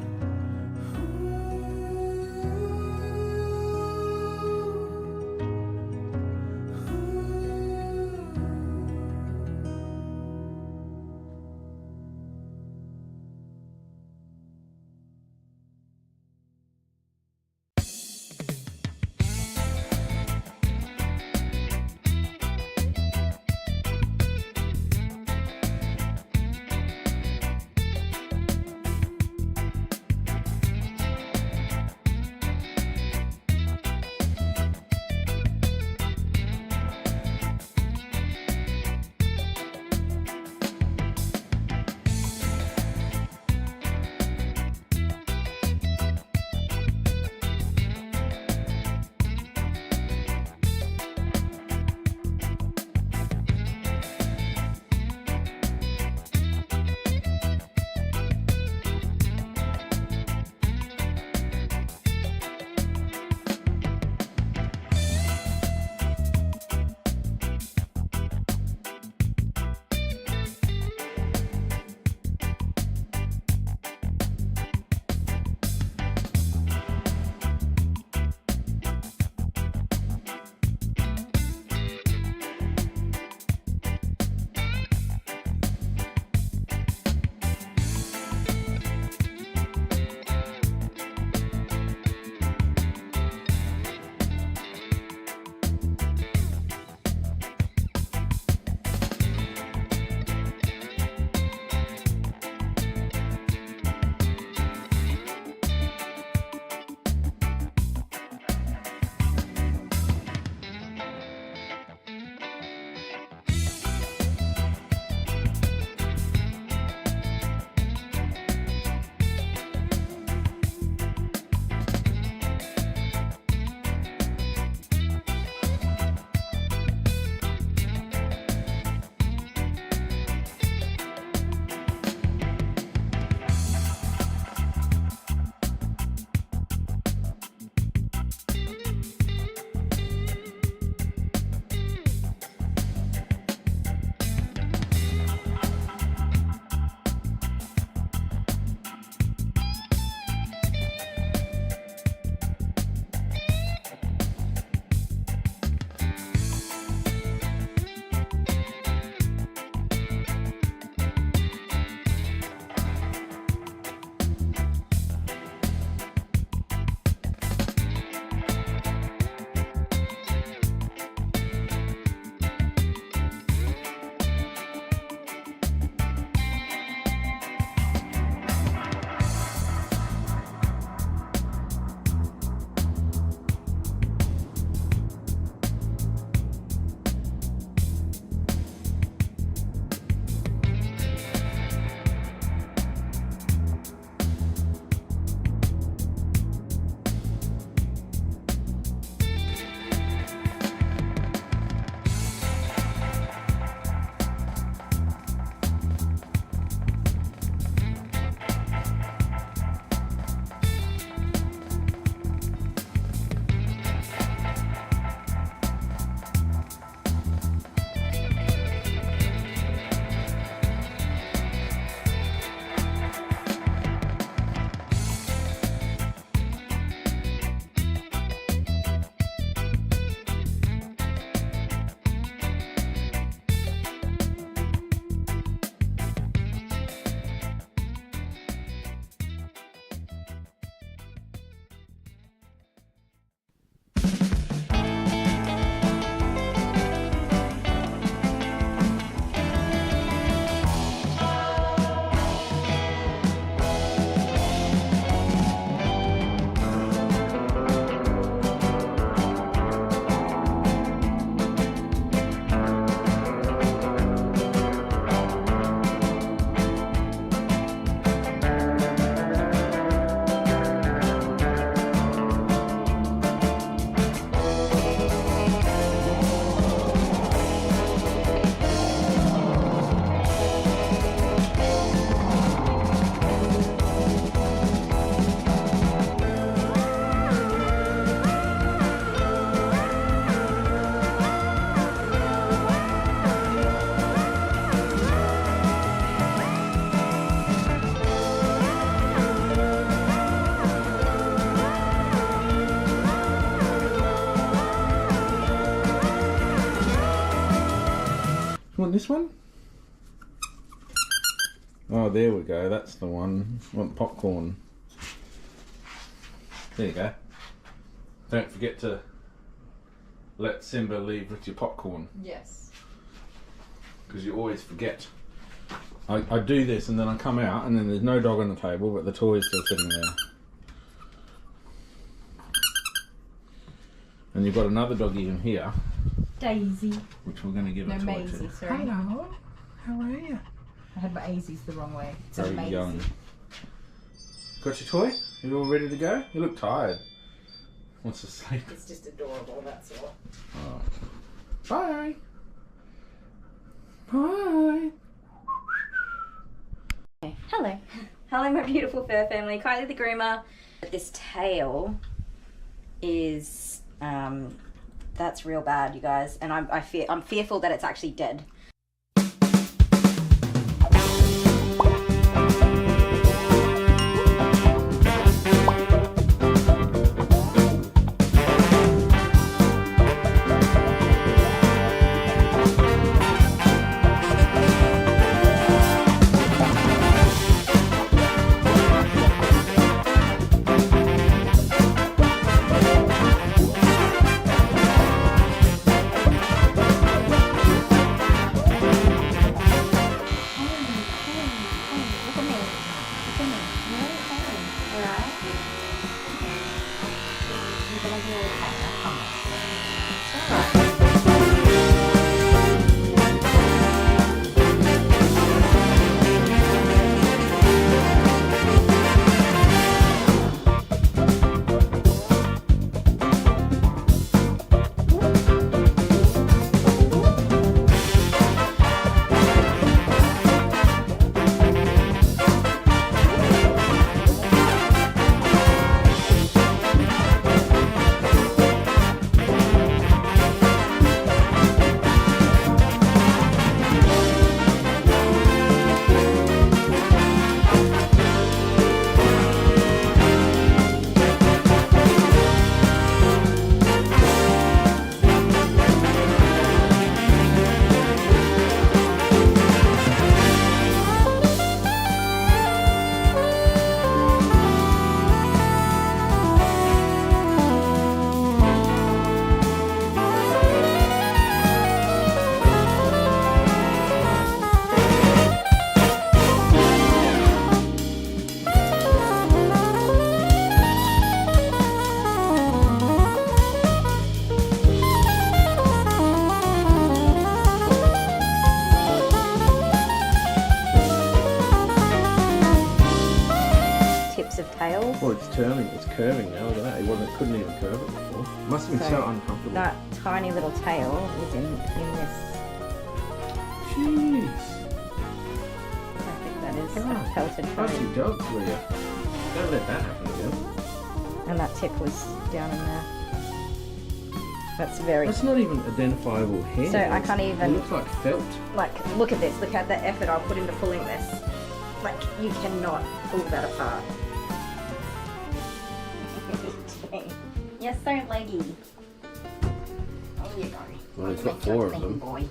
Want this one? Oh, there we go. That's the one. Want popcorn? There you go. Don't forget to let Simba leave with your popcorn, Yes. because you always forget. I do this and then I come out and then there's no dog on the table, but the toy is still sitting there. And you've got another doggy in here, Daisy. which we're going to give No, a toy Maisie, to. sorry. Hello, how are you? I had my Azies the wrong way. It's Very Maisie. young. Got your toy? You all ready to go? You look tired. Wants to sleep. It's just adorable, that's all. Oh. Bye. Bye. Hello. Hello, my beautiful fur family. Kylie the Groomer. This tail is, that's real bad, you guys. And I'm fearful that it's actually dead. Well, it's turning, it's curving now, look at that. It couldn't even curve it before. Must have been so uncomfortable. That tiny little tail is in this. Jeez. I think that is God. a pelted How's bone. your dog, Leah? Don't let that happen again. And that tip was down in there. That's very... That's not even identifiable hair. So I can't even... It looks like felt. Like, look at this. Look at the effort I'll put into pulling this. Like, you cannot pull that apart. You're so leggy. There you go. Well, he's got 4 of them. Boy.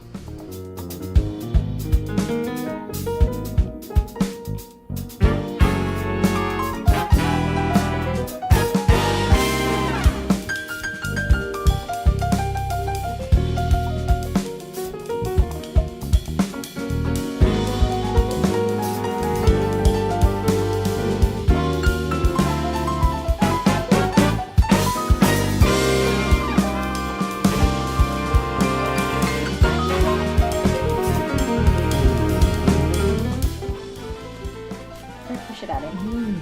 Push it at him.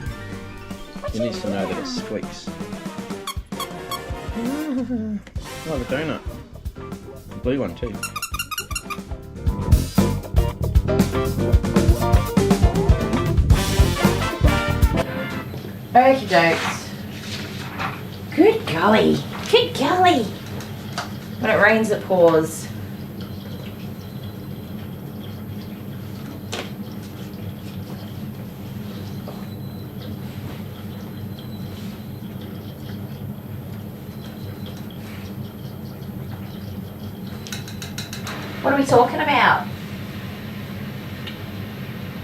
He needs to know that it squeaks. Oh, the donut. The blue one too. Okie dokes. Good golly. Good golly. When it rains, it pours. What are we talking about?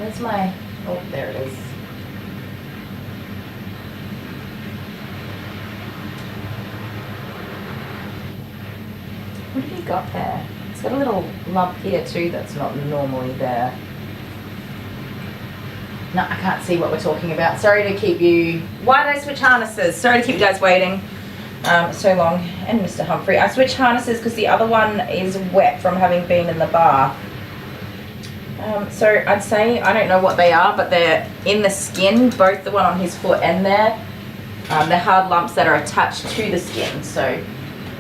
Where's my... Oh, there it is. What have you got there? It's got a little lump here too that's not normally there. No, I can't see what we're talking about. Sorry to keep you... Why did I switch harnesses? Sorry to keep you guys waiting so long. And Mr. Humphrey. I switched harnesses because the other one is wet from having been in the bar. So I'd say, I don't know what they are, but they're in the skin, both the one on his foot and there. They're hard lumps that are attached to the skin. So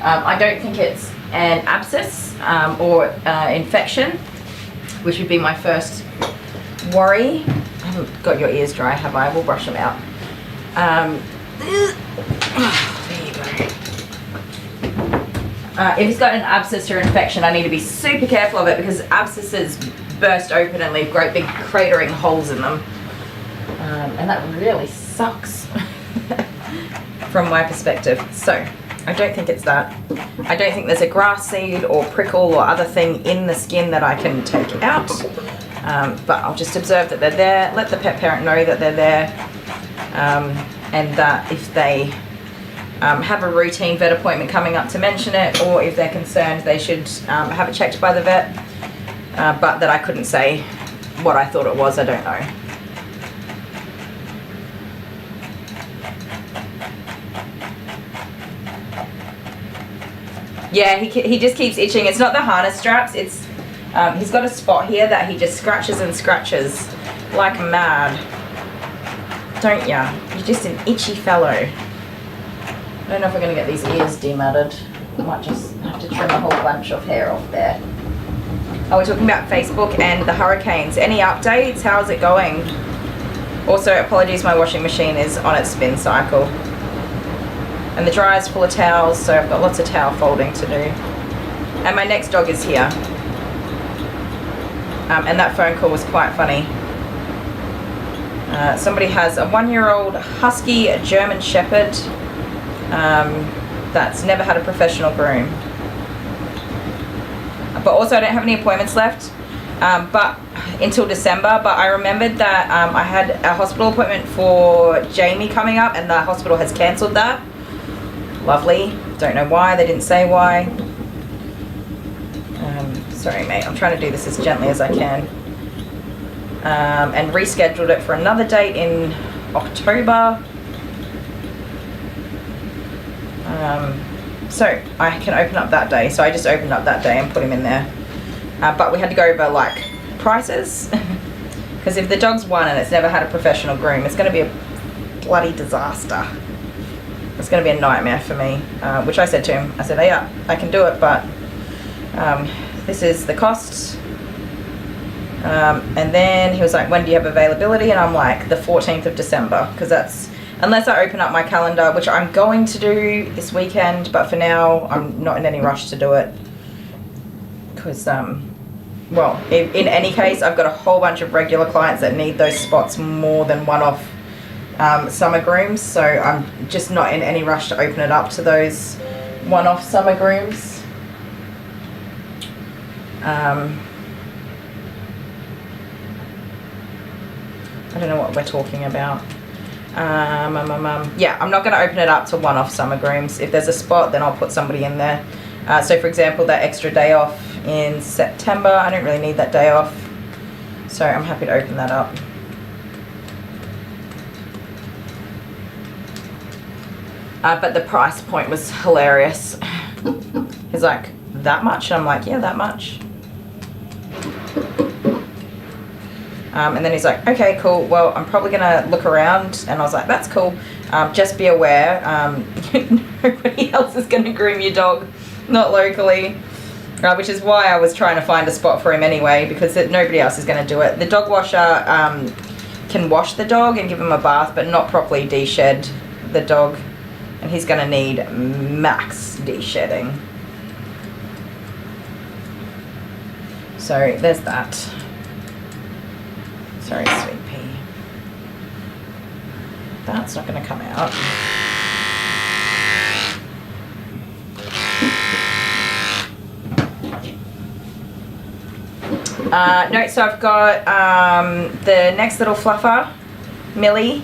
I don't think it's an abscess or infection, which would be my first worry. I haven't got your ears dry, have I? We'll brush them out. There you go. If he's got an abscess or infection, I need to be super careful of it because abscesses burst open and leave great big cratering holes in them. And that really sucks from my perspective. So I don't think it's that. I don't think there's a grass seed or prickle or other thing in the skin that I can take out. But I'll just observe that they're there, let the pet parent know that they're there, and that if they have a routine vet appointment coming up to mention it, or if they're concerned they should have it checked by the vet, but that I couldn't say what I thought it was, I don't know. Yeah, he just keeps itching. It's not the harness straps, it's he's got a spot here that he just scratches and scratches like mad. Don't ya? You're just an itchy fellow. I don't know if we're going to get these ears dematted. I might just have to trim a whole bunch of hair off there. Oh, we're talking about Facebook and the hurricanes. Any updates? How's it going? Also, apologies, my washing machine is on its spin cycle. And the dryer's full of towels, so I've got lots of towel folding to do. And my next dog is here. And that phone call was quite funny. Somebody has a 1-year-old husky German Shepherd that's never had a professional groom. But also I don't have any appointments left but until December, but I remembered that I had a hospital appointment for Jamie coming up and the hospital has cancelled that. Lovely. Don't know why, they didn't say why. Sorry mate, I'm trying to do this as gently as I can. And rescheduled it for another date in October. So I can open up that day. So I just opened up that day and put him in there. But we had to go over like prices. Because if the dog's one and it's never had a professional groom, it's going to be a bloody disaster. It's going to be a nightmare for me. Which I said to him, I said, hey, yeah, I can do it, but this is the cost. And then he was like, when do you have availability? And I'm like, the 14th of December, because that's, unless I open up my calendar, which I'm going to do this weekend, but for now, I'm not in any rush to do it. Because, well, in any case, I've got a whole bunch of regular clients that need those spots more than one-off summer grooms, so I'm just not in any rush to open it up to those one-off summer grooms. I don't know what we're talking about. Yeah, I'm not going to open it up to one-off summer grooms. If there's a spot, then I'll put somebody in there. So for example, that extra day off in September, I don't really need that day off. So I'm happy to open that up. But the price point was hilarious. He's like, that much? And I'm like, yeah, that much. And then he's like, okay, cool. Well, I'm probably going to look around. And I was like, that's cool. Just be aware, nobody else is going to groom your dog, not locally. Which is why I was trying to find a spot for him anyway, because nobody else is going to do it. The dog washer can wash the dog and give him a bath, but not properly de-shed the dog. And he's going to need max de-shedding. So there's that. Sorry, sweet pea. That's not going to come out. No, so I've got the next little fluffer, Millie,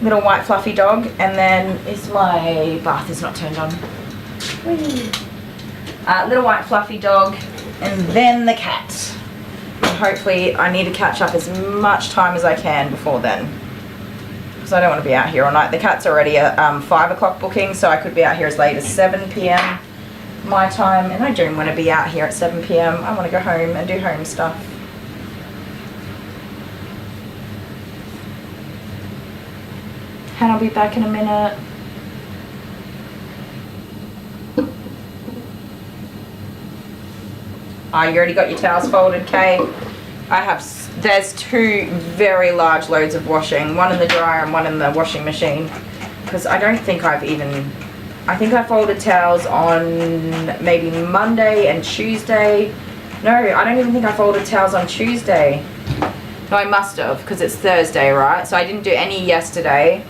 little white fluffy dog, and then my bath is not turned on. Little white fluffy dog, and then the cat. And hopefully I need to catch up as much time as I can before then, because I don't want to be out here all night. The cat's already a 5 o'clock booking, so I could be out here as late as 7 p.m. my time, and I don't want to be out here at 7 p.m. I want to go home and do home stuff. And I'll be back in a minute. Oh, you already got your towels folded, Kay? There's 2 very large loads of washing, one in the dryer and one in the washing machine, because I don't think I think I folded towels on maybe Monday and Tuesday. No, I don't even think I folded towels on Tuesday. No, I must have, because it's Thursday, right? So I didn't do any yesterday.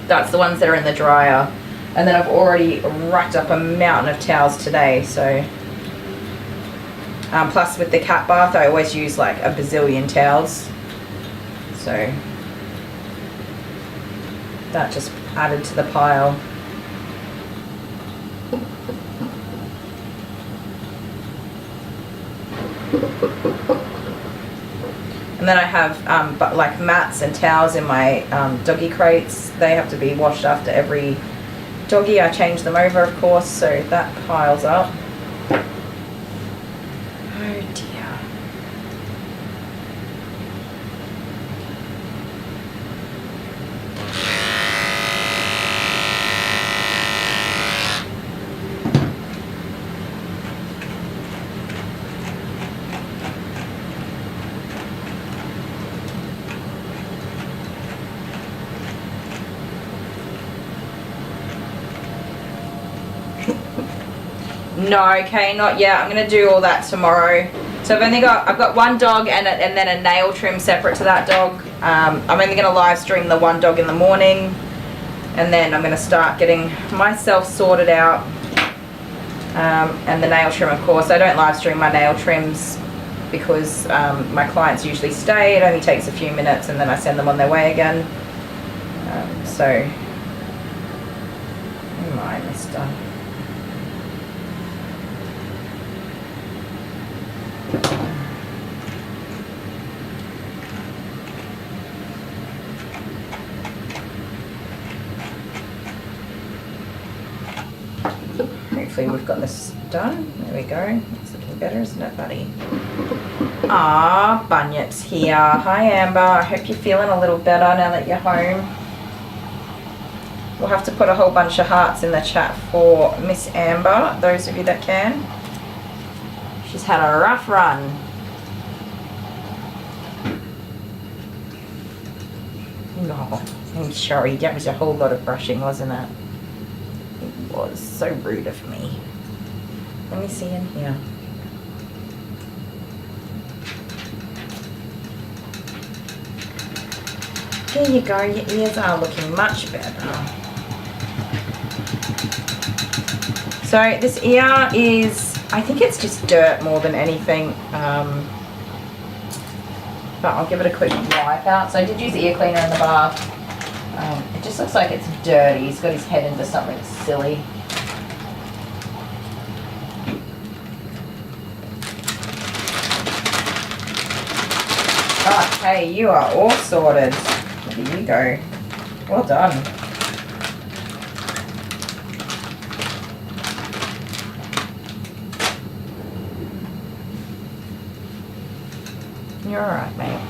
That's the ones that are in the dryer. And then I've already racked up a mountain of towels today, so. Plus with the cat bath, I always use like a bazillion towels. So that just added to the pile. And then I have but like mats and towels in my doggy crates. They have to be washed after every doggy. I change them over, of course, so that piles up. Oh dear. No, okay, not yet. I'm gonna do all that tomorrow. So I've got one dog and then a nail trim separate to that dog. I'm only gonna live stream the one dog in the morning, and then I'm gonna start getting myself sorted out. And the nail trim, of course. I don't live stream my nail trims because my clients usually stay. It only takes a few minutes, and then I send them on their way again. So, oh my, mister. Hopefully we've got this done. There we go. It's looking better, isn't it, buddy? Ah, Bunyip's here. Hi, Amber. I hope you're feeling a little better now that you're home. We'll have to put a whole bunch of hearts in the chat for Miss Amber, those of you that can. She's had a rough run. No, I'm sorry. That was a whole lot of brushing, wasn't it? It was so rude of me. Let me see in here. There you go. Your ears are looking much better. So this ear is, I think it's just dirt more than anything. But I'll give it a quick wipe out. So I did use ear cleaner in the bath. It just looks like it's dirty. He's got his head into something silly. Okay, you are all sorted. There you go. Well done. You're alright, mate.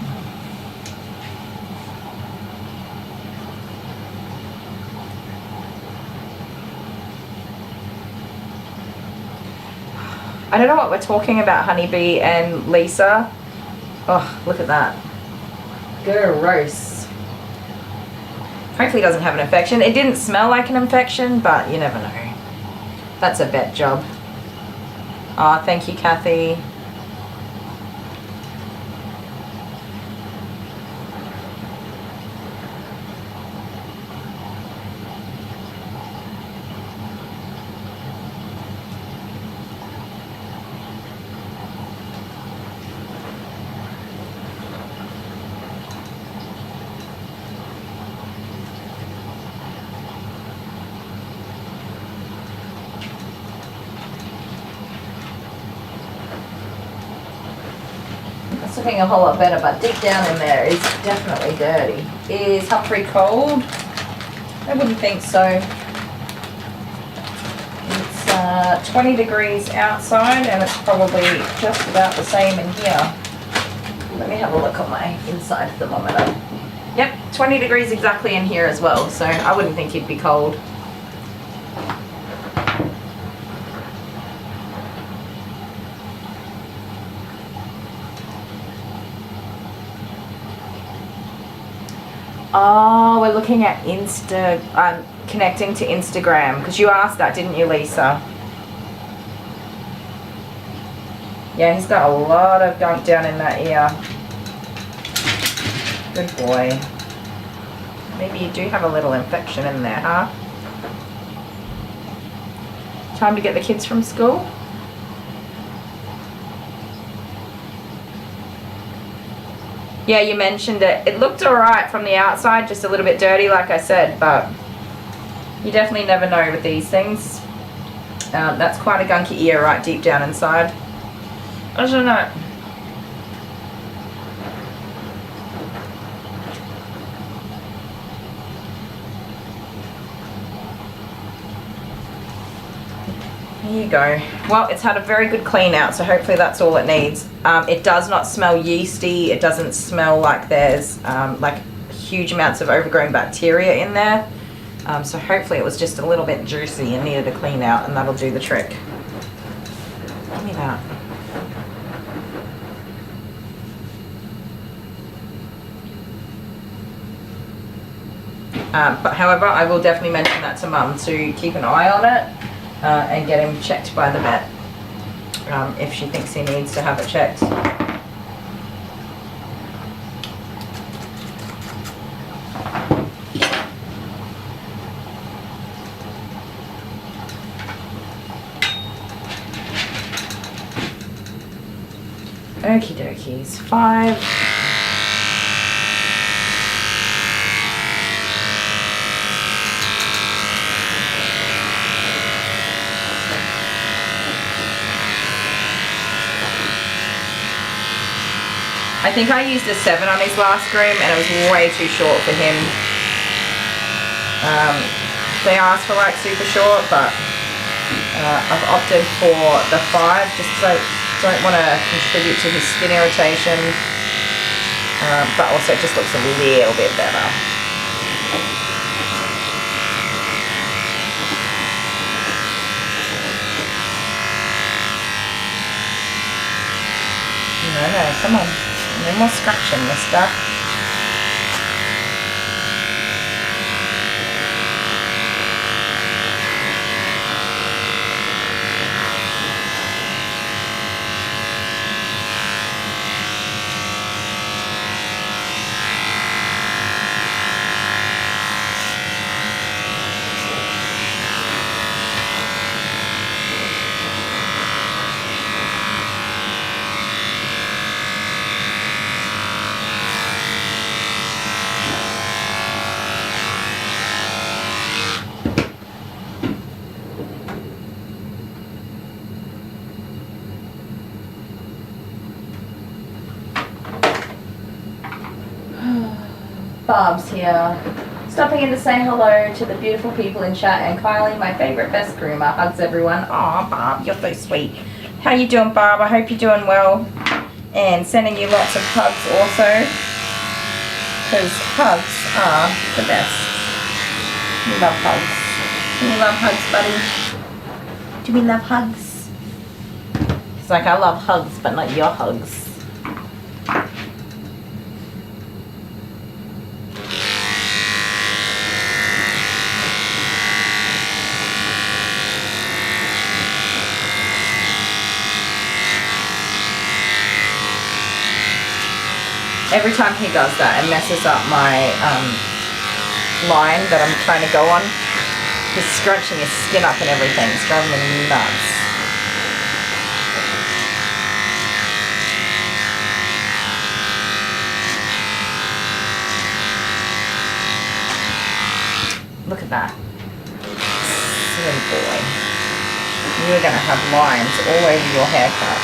I don't know what we're talking about, Honeybee and Lisa. Oh, look at that. Gross. Hopefully he doesn't have an infection. It didn't smell like an infection, but you never know. That's a vet job. Oh, thank you, Kathy. looking a whole lot better, but deep down in there is definitely dirty. Is Humphrey cold? I wouldn't think so. It's 20 degrees outside and it's probably just about the same in here. Let me have a look on my inside thermometer. Yep, 20 degrees exactly in here as well, so I wouldn't think he'd be cold. Oh, we're looking at connecting to Instagram, because you asked that, didn't you, Lisa? Yeah, he's got a lot of gunk down in that ear. Good boy. Maybe you do have a little infection in there, huh? Time to get the kids from school? Yeah, you mentioned it. It looked alright from the outside, just a little bit dirty, like I said, but you definitely never know with these things. That's quite a gunky ear right deep down inside. I don't know. There you go. Well, it's had a very good clean out, so hopefully that's all it needs. It does not smell yeasty. It doesn't smell like there's like huge amounts of overgrown bacteria in there. So hopefully it was just a little bit juicy and needed a clean out, and that'll do the trick. Give me that. But however, I will definitely mention that to Mum to keep an eye on it and get him checked by the vet if she thinks he needs to have it checked. Okie dokies, 5. I think I used a 7 on his last groom and it was way too short for him. They asked for like super short, but I've opted for the 5 just because I don't want to contribute to his skin irritation, but also it just looks a little bit better. No, come on. No more scratching, mister. Bob's here. Stopping in to say hello to the beautiful people in chat, and Kylie, my favorite best groomer. Hugs everyone. Aw, Bob, you're so sweet. How you doing, Bob? I hope you're doing well. And sending you lots of hugs also, because hugs are the best. We love hugs. Do we love hugs, buddy? Do we love hugs? It's like, I love hugs, but not your hugs. Every time he does that, it messes up my line that I'm trying to go on. He's scrunching his skin up and everything. It's driving me nuts. Look at that. Silly boy. You're going to have lines all over your haircut.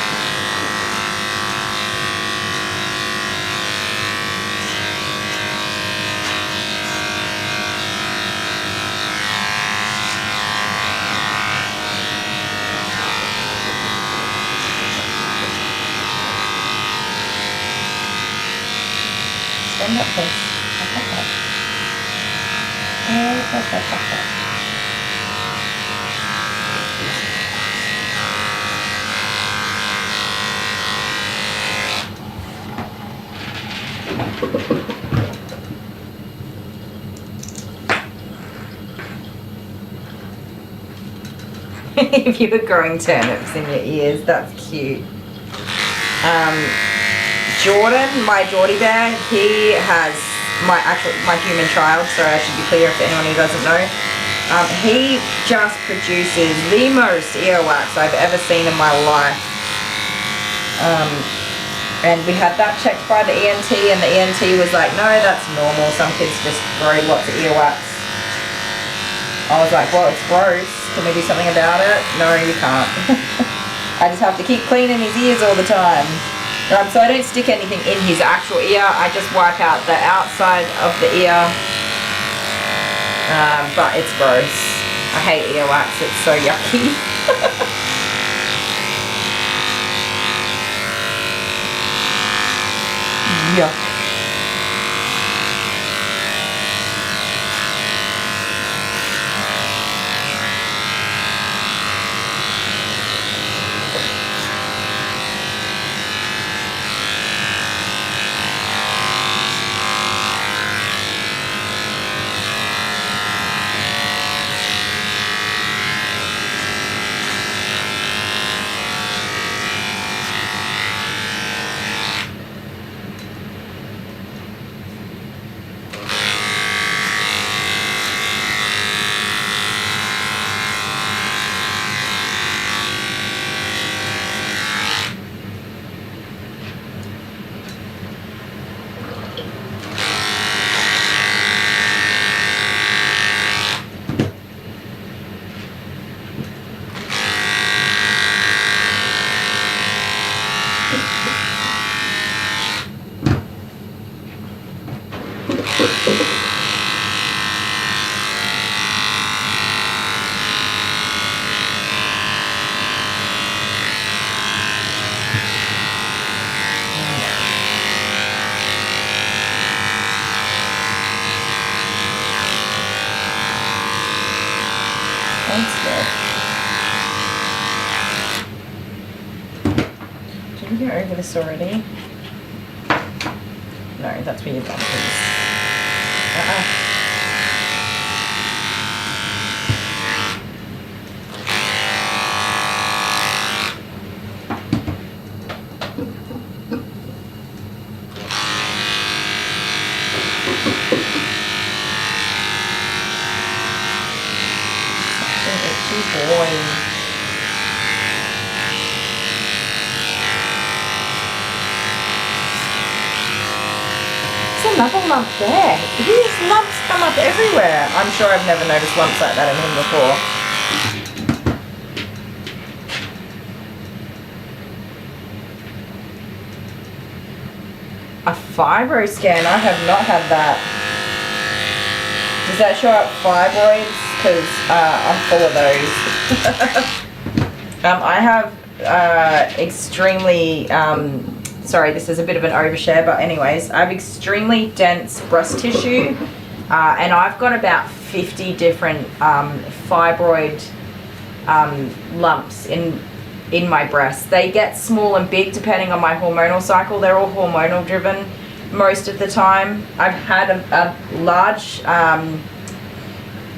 Send that, please. If you were growing turnips in your ears, that's cute. Jordan, my Geordie bear, he has my human child, so I should be clear for anyone who doesn't know. He just produces the most earwax I've ever seen in my life. And we had that checked by the ENT, and the ENT was like, no, that's normal. Some kids just grow lots of earwax. I was like, well, it's gross. Can we do something about it? No, you can't. I just have to keep cleaning his ears all the time. So I don't stick anything in his actual ear. I just wipe out the outside of the ear. But it's gross. I hate earwax. It's so yucky. Yuck. Did we go over this already? No, that's where your bump is. Another lump there. These lumps come up everywhere. I'm sure I've never noticed lumps like that in him before. A fibro scan? I have not had that. Does that show up fibroids? Because I'm full of those. I have extremely... sorry, this is a bit of an overshare, but anyways, I have extremely dense breast tissue, and I've got about 50 different fibroid lumps in my breast. They get small and big depending on my hormonal cycle. They're all hormonal driven most of the time. I've had a large,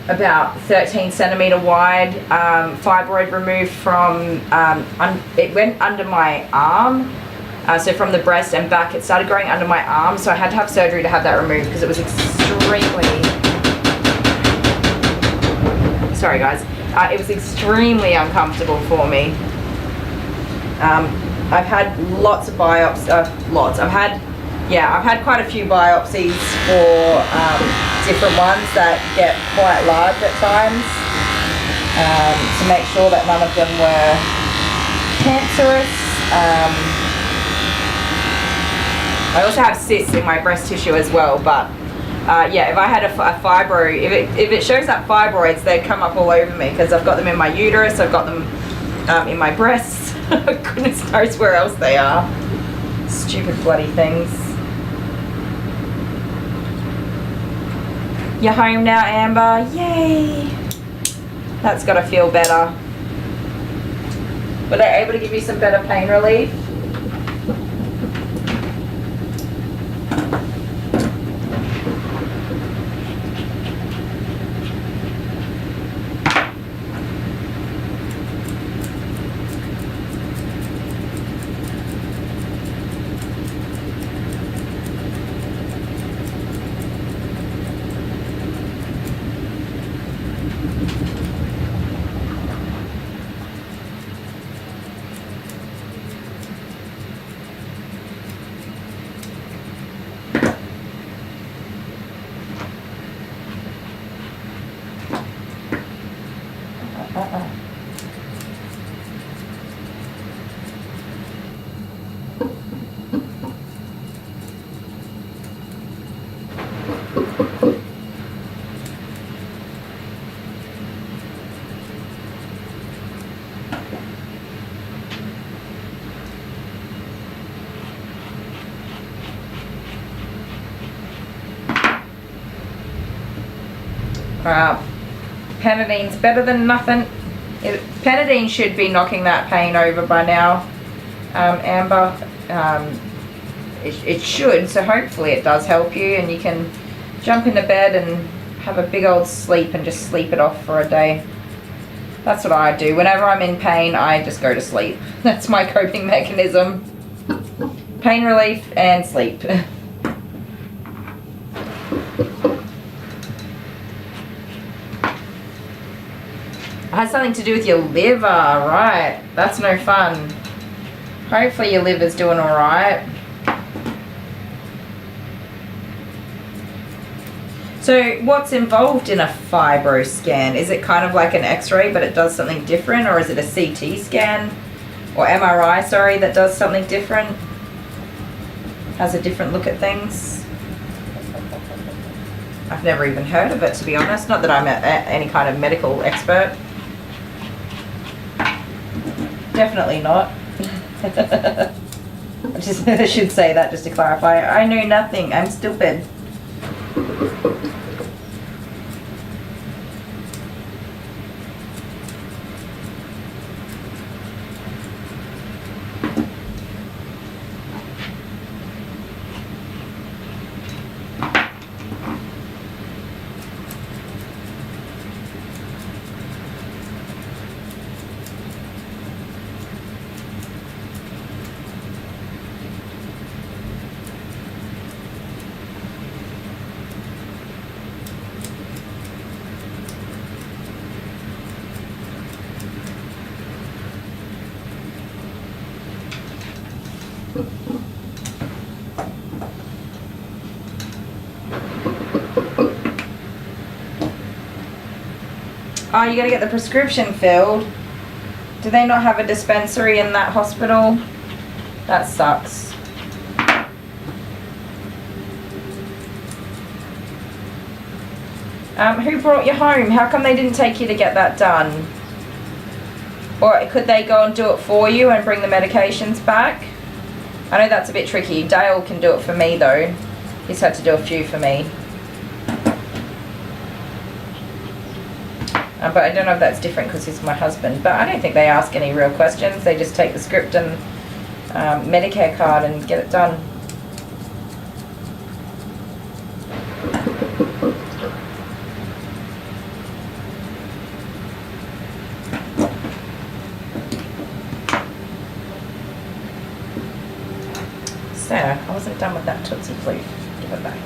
about 13 centimeter wide fibroid removed from, it went under my arm. So from the breast and back, it started growing under my arm, so I had to have surgery to have that removed because it was extremely, sorry guys, it was extremely uncomfortable for me. I've had lots of biopsies, I've had quite a few biopsies for different ones that get quite large at times to make sure that none of them were cancerous. I also have cysts in my breast tissue as well, but yeah, if I had a fibro, if it shows up fibroids, they'd come up all over me because I've got them in my uterus, I've got them in my breasts. Goodness knows where else they are. Stupid bloody things. You're home now, Amber. Yay! That's got to feel better. Were they able to give you some better pain relief? Panadene's better than nothing. Panadine should be knocking that pain over by now, Amber. It should, so hopefully it does help you and you can jump into bed and have a big old sleep and just sleep it off for a day. That's what I do. Whenever I'm in pain, I just go to sleep. That's my coping mechanism. Pain relief and sleep. It has something to do with your liver, right? That's no fun. Hopefully your liver's doing alright. So what's involved in a fibro scan? Is it kind of like an x-ray but it does something different, or is it a CT scan or MRI, sorry, that does something different? Has a different look at things? I've never even heard of it, to be honest. Not that I'm any kind of medical expert. Definitely not. I should say that just to clarify. I know nothing. I'm stupid. Oh, you gotta get the prescription filled. Do they not have a dispensary in that hospital? That sucks. Who brought you home? How come they didn't take you to get that done? Or could they go and do it for you and bring the medications back? I know that's a bit tricky. Dale can do it for me though. He's had to do a few for me. But I don't know if that's different because he's my husband. But I don't think they ask any real questions. They just take the script and Medicare card and get it done. So, I wasn't done with that Tootsie Flea. Give it back.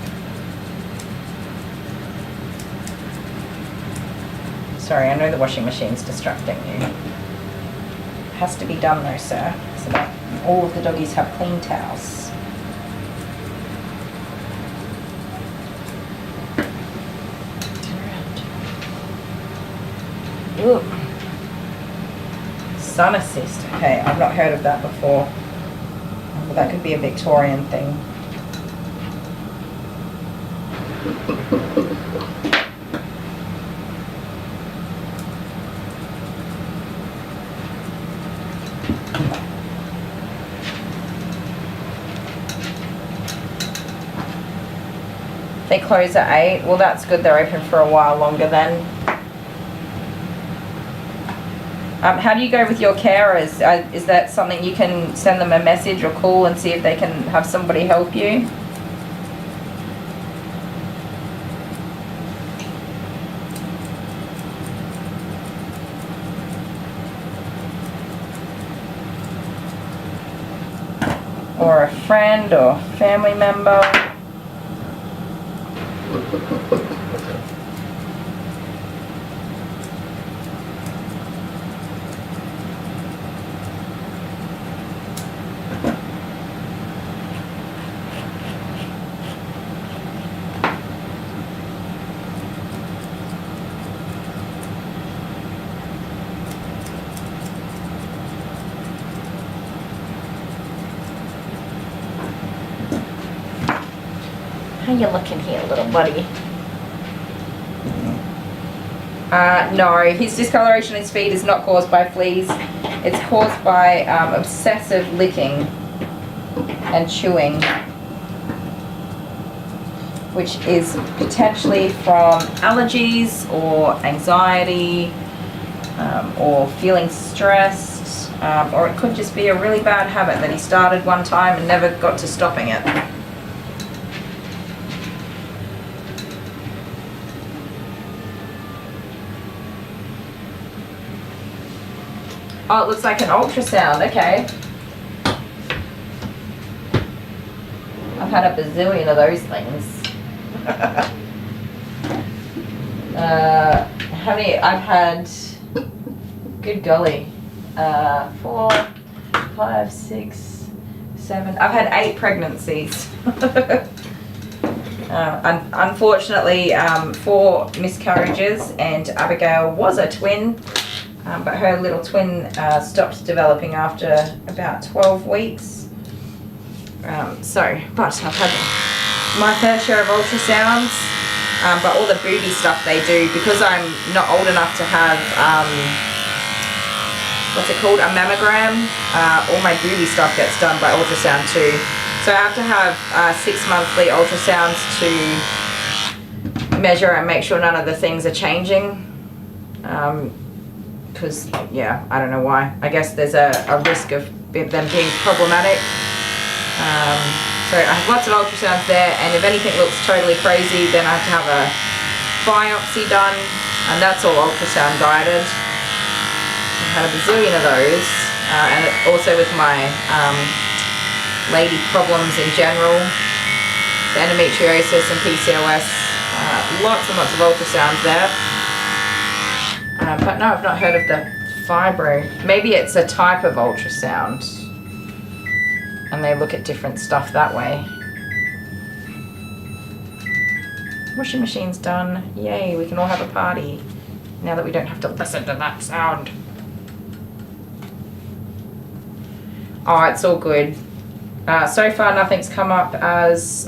Sorry, I know the washing machine's distracting you. It has to be done though, sir, so that all of the doggies have clean towels. Turn around. Ooh. Sun assist. Okay, I've not heard of that before. Well, that could be a Victorian thing. They close at 8. Well, that's good. They're open for a while longer then. How do you go with your carers? Is that something you can send them a message or call and see if they can have somebody help you? Or a friend or family member? How you looking here, little buddy? No, his discoloration and speed is not caused by fleas. It's caused by obsessive licking and chewing, which is potentially from allergies or anxiety or feeling stressed, or it could just be a really bad habit that he started one time and never got to stopping it. Oh, it looks like an ultrasound, okay. I've had a bazillion of those things. How many? I've had, good golly, 4, 5, 6, 7. I've had 8 pregnancies. Unfortunately, 4 miscarriages, and Abigail was a twin. But her little twin stopped developing after about 12 weeks. But I've had my fair share of ultrasounds, but all the booby stuff they do, because I'm not old enough to have, what's it called, a mammogram, all my booby stuff gets done by ultrasound too. So I have to have 6 monthly ultrasounds to measure and make sure none of the things are changing. Because, yeah, I don't know why. I guess there's a risk of them being problematic. So I have lots of ultrasounds there, and if anything looks totally crazy, then I have to have a biopsy done, and that's all ultrasound guided. I've had a bazillion of those, and also with my lady problems in general, the endometriosis and PCOS, lots and lots of ultrasounds there. But no, I've not heard of the fibro. Maybe it's a type of ultrasound and they look at different stuff that way. Washing machine's done. Yay, we can all have a party now that we don't have to listen to that sound. Oh, it's all good. So far nothing's come up as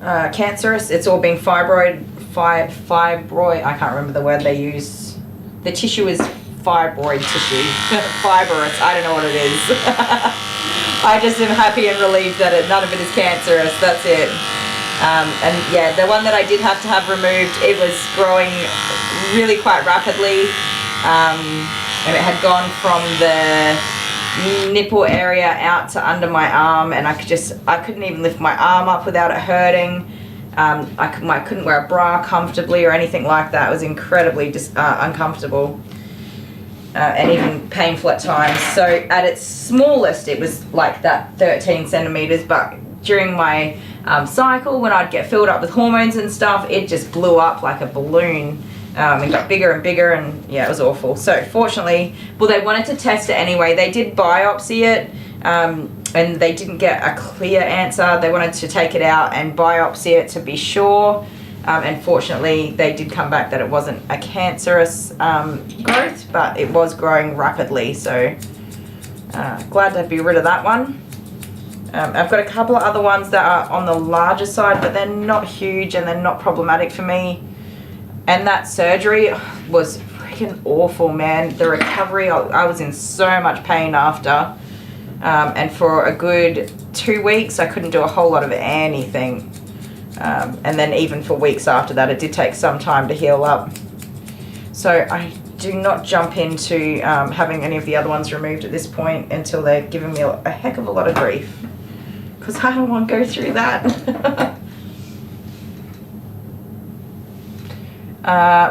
cancerous. It's all been fibroid, I can't remember the word they use. The tissue is fibroid tissue. Fibrous, I don't know what it is. I just am happy and relieved that none of it is cancerous, that's it. And yeah, the one that I did have to have removed, it was growing really quite rapidly. And it had gone from the nipple area out to under my arm, and I couldn't even lift my arm up without it hurting. I couldn't wear a bra comfortably or anything like that. It was incredibly uncomfortable and even painful at times. So at its smallest, it was like that 13 centimeters, but during my cycle, when I'd get filled up with hormones and stuff, it just blew up like a balloon. It got bigger and bigger, and yeah, it was awful. So fortunately, well, they wanted to test it anyway. They did biopsy it, and they didn't get a clear answer. They wanted to take it out and biopsy it to be sure. And fortunately, they did come back that it wasn't a cancerous growth, but it was growing rapidly. So glad to be rid of that one. I've got a couple of other ones that are on the larger side, but they're not huge and they're not problematic for me. And that surgery was freaking awful, man. The recovery, I was in so much pain after. And for a good 2 weeks, I couldn't do a whole lot of anything. And then even for weeks after that, it did take some time to heal up. So I do not jump into having any of the other ones removed at this point until they're giving me a heck of a lot of grief. Because I don't want to go through that.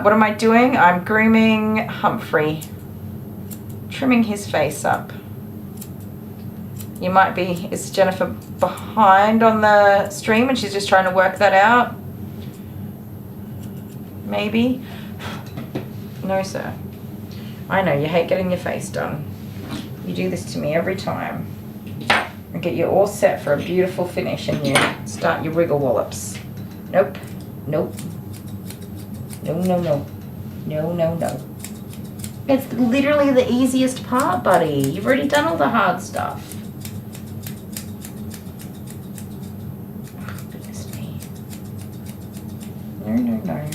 What am I doing? I'm grooming Humphrey. Trimming his face up. You might be, is Jennifer behind on the stream and she's just trying to work that out? Maybe? No, sir. I know, you hate getting your face done. You do this to me every time. I get you all set for a beautiful finish and you start your wriggle wallops. Nope. Nope. No, no, no. No, no, no. It's literally the easiest part, buddy. You've already done all the hard stuff. Oh, goodness me. No, no, no.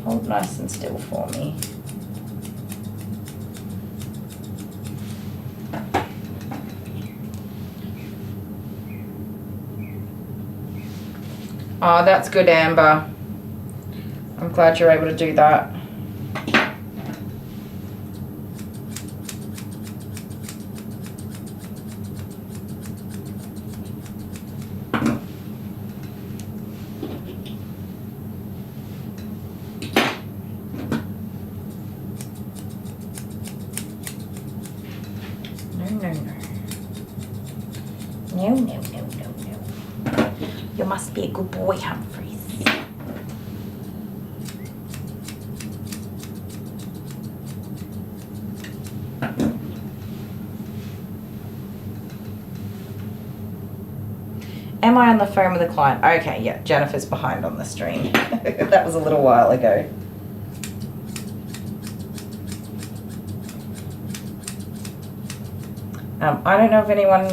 Hold nice and still for me. Oh, that's good, Amber. I'm glad you're able to do that. No. You must be a good boy, Humphreys. Am I on the phone with a client? Okay, yeah, Jennifer's behind on the stream. That was a little while ago. I don't know if anyone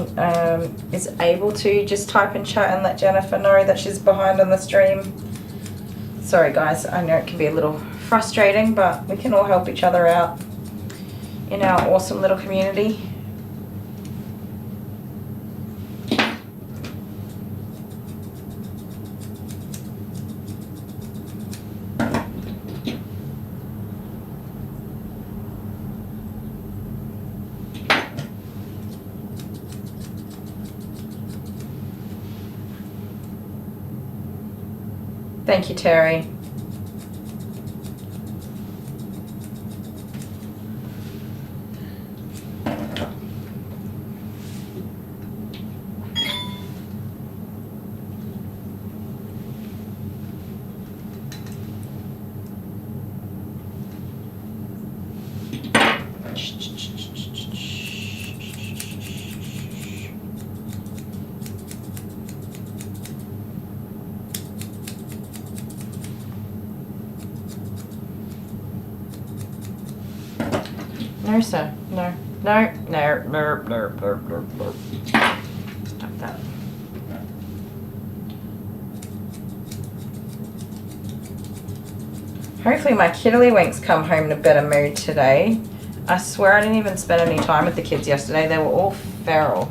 is able to just type in chat and let Jennifer know that she's behind on the stream. Sorry guys, I know it can be a little frustrating, but we can all help each other out in our awesome little community. Thank you, Terry. No, sir. No. Stop that. Hopefully my kiddlywinks come home in a better mood today. I swear I didn't even spend any time with the kids yesterday. They were all feral.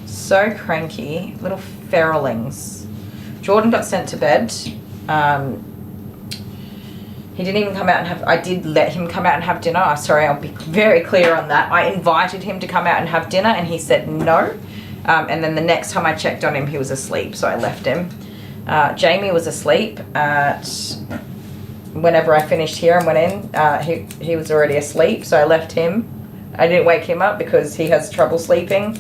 So cranky. Little feralings. Jordan got sent to bed. He didn't even come out and have, I did let him come out and have dinner. Sorry, I'll be very clear on that. I invited him to come out and have dinner and he said no. And then the next time I checked on him, he was asleep, so I left him. Jamie was asleep whenever I finished here and went in. He was already asleep, so I left him. I didn't wake him up because he has trouble sleeping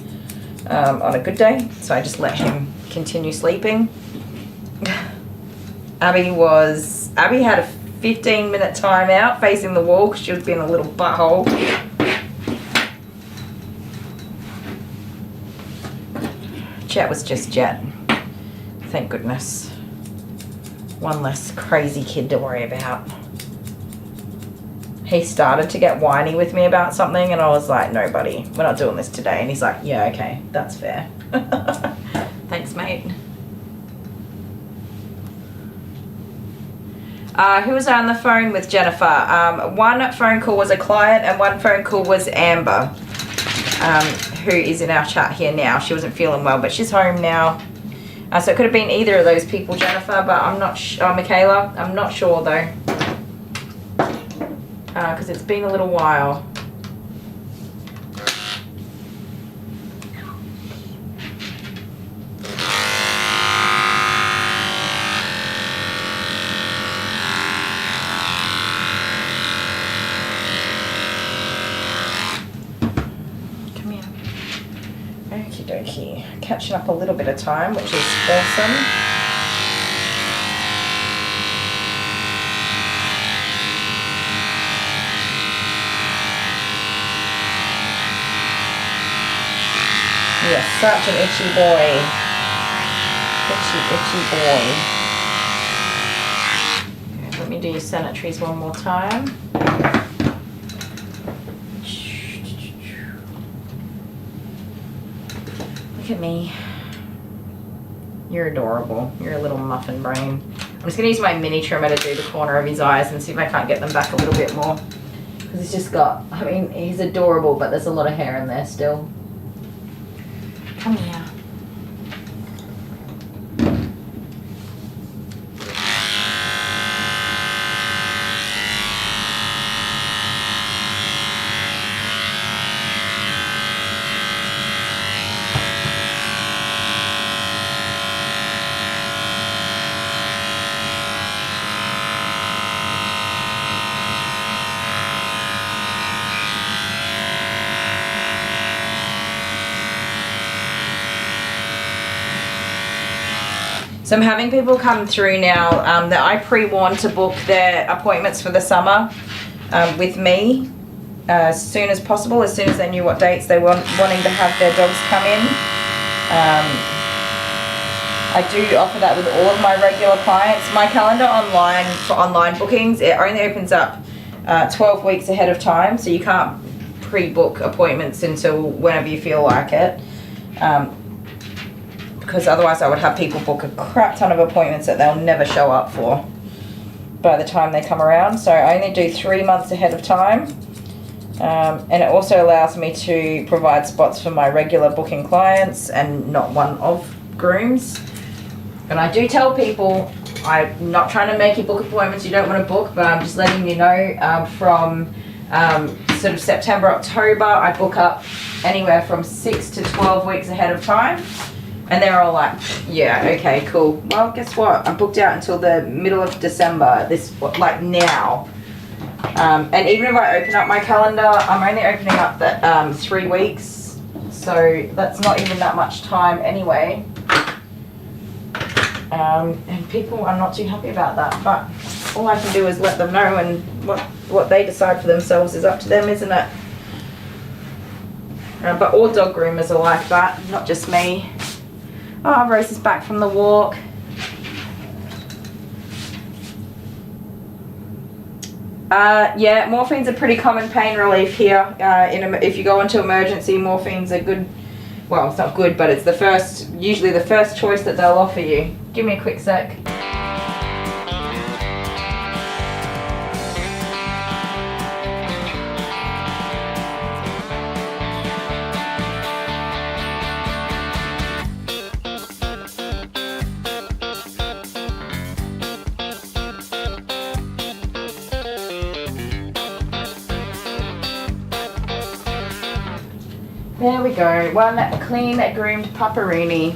on a good day, so I just let him continue sleeping. Abby had a 15-minute time out facing the wall because she was being a little butthole. Jet was just Jet. Thank goodness. One less crazy kid to worry about. He started to get whiny with me about something and I was like, no buddy, we're not doing this today. And he's like, yeah, okay, that's fair. Thanks, mate. Who was I on the phone with, Jennifer? One phone call was a client and one phone call was Amber. who is in our chat here now. She wasn't feeling well, but she's home now. So it could have been either of those people, Jennifer, but I'm not Michaela. I'm not sure though, because it's been a little while. Catching up a little bit of time, which is awesome. Yes, such an itchy boy. Itchy boy. Okay, let me do your sanitaries one more time. Look at me. You're adorable. You're a little muffin brain. I'm just going to use my mini trimmer to do the corner of his eyes and see if I can't get them back a little bit more. Because he's just got, I mean, he's adorable, but there's a lot of hair in there still. Come here. So I'm having people come through now that I pre-warned to book their appointments for the summer with me as soon as possible, as soon as they knew what dates they were wanting to have their dogs come in. I do offer that with all of my regular clients. My calendar online for online bookings, it only opens up 12 weeks ahead of time, so you can't pre-book appointments until whenever you feel like it. Because otherwise I would have people book a crap ton of appointments that they'll never show up for by the time they come around. So I only do 3 months ahead of time. And it also allows me to provide spots for my regular booking clients and not one of grooms. And I do tell people, I'm not trying to make you book appointments you don't want to book, but I'm just letting you know from sort of September, October, I book up anywhere from 6 to 12 weeks ahead of time. And they're all like, yeah, okay, cool. Well, guess what? I'm booked out until the middle of December, like now. And even if I open up my calendar, I'm only opening up that 3 weeks. So that's not even that much time anyway. And people are not too happy about that. But all I can do is let them know, and what they decide for themselves is up to them, isn't it? But all dog groomers are like that, not just me. Oh, Rose is back from the walk. Yeah, morphine's a pretty common pain relief here. If you go into emergency, morphine's a good, well, it's not good, but it's usually the first choice that they'll offer you. Give me a quick sec. There we go, one clean, groomed Paparini.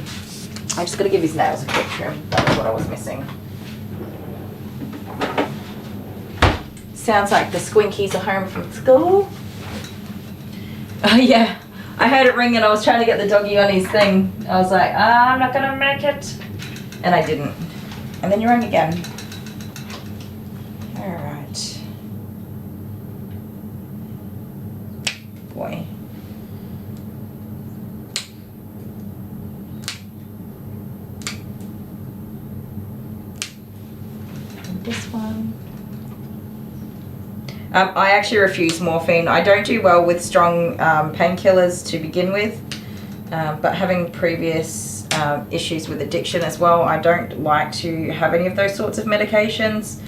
I just got to give his nails a quick trim. That was what I was missing. Sounds like the Squinkies are home from school. Oh yeah, I heard it ring and I was trying to get the doggy on his thing. I was like, I'm not going to make it. And I didn't. And then you rang again. All right. Boy. This one. I actually refuse morphine. I don't do well with strong painkillers to begin with, but having previous issues with addiction as well, I don't like to have any of those sorts of medications,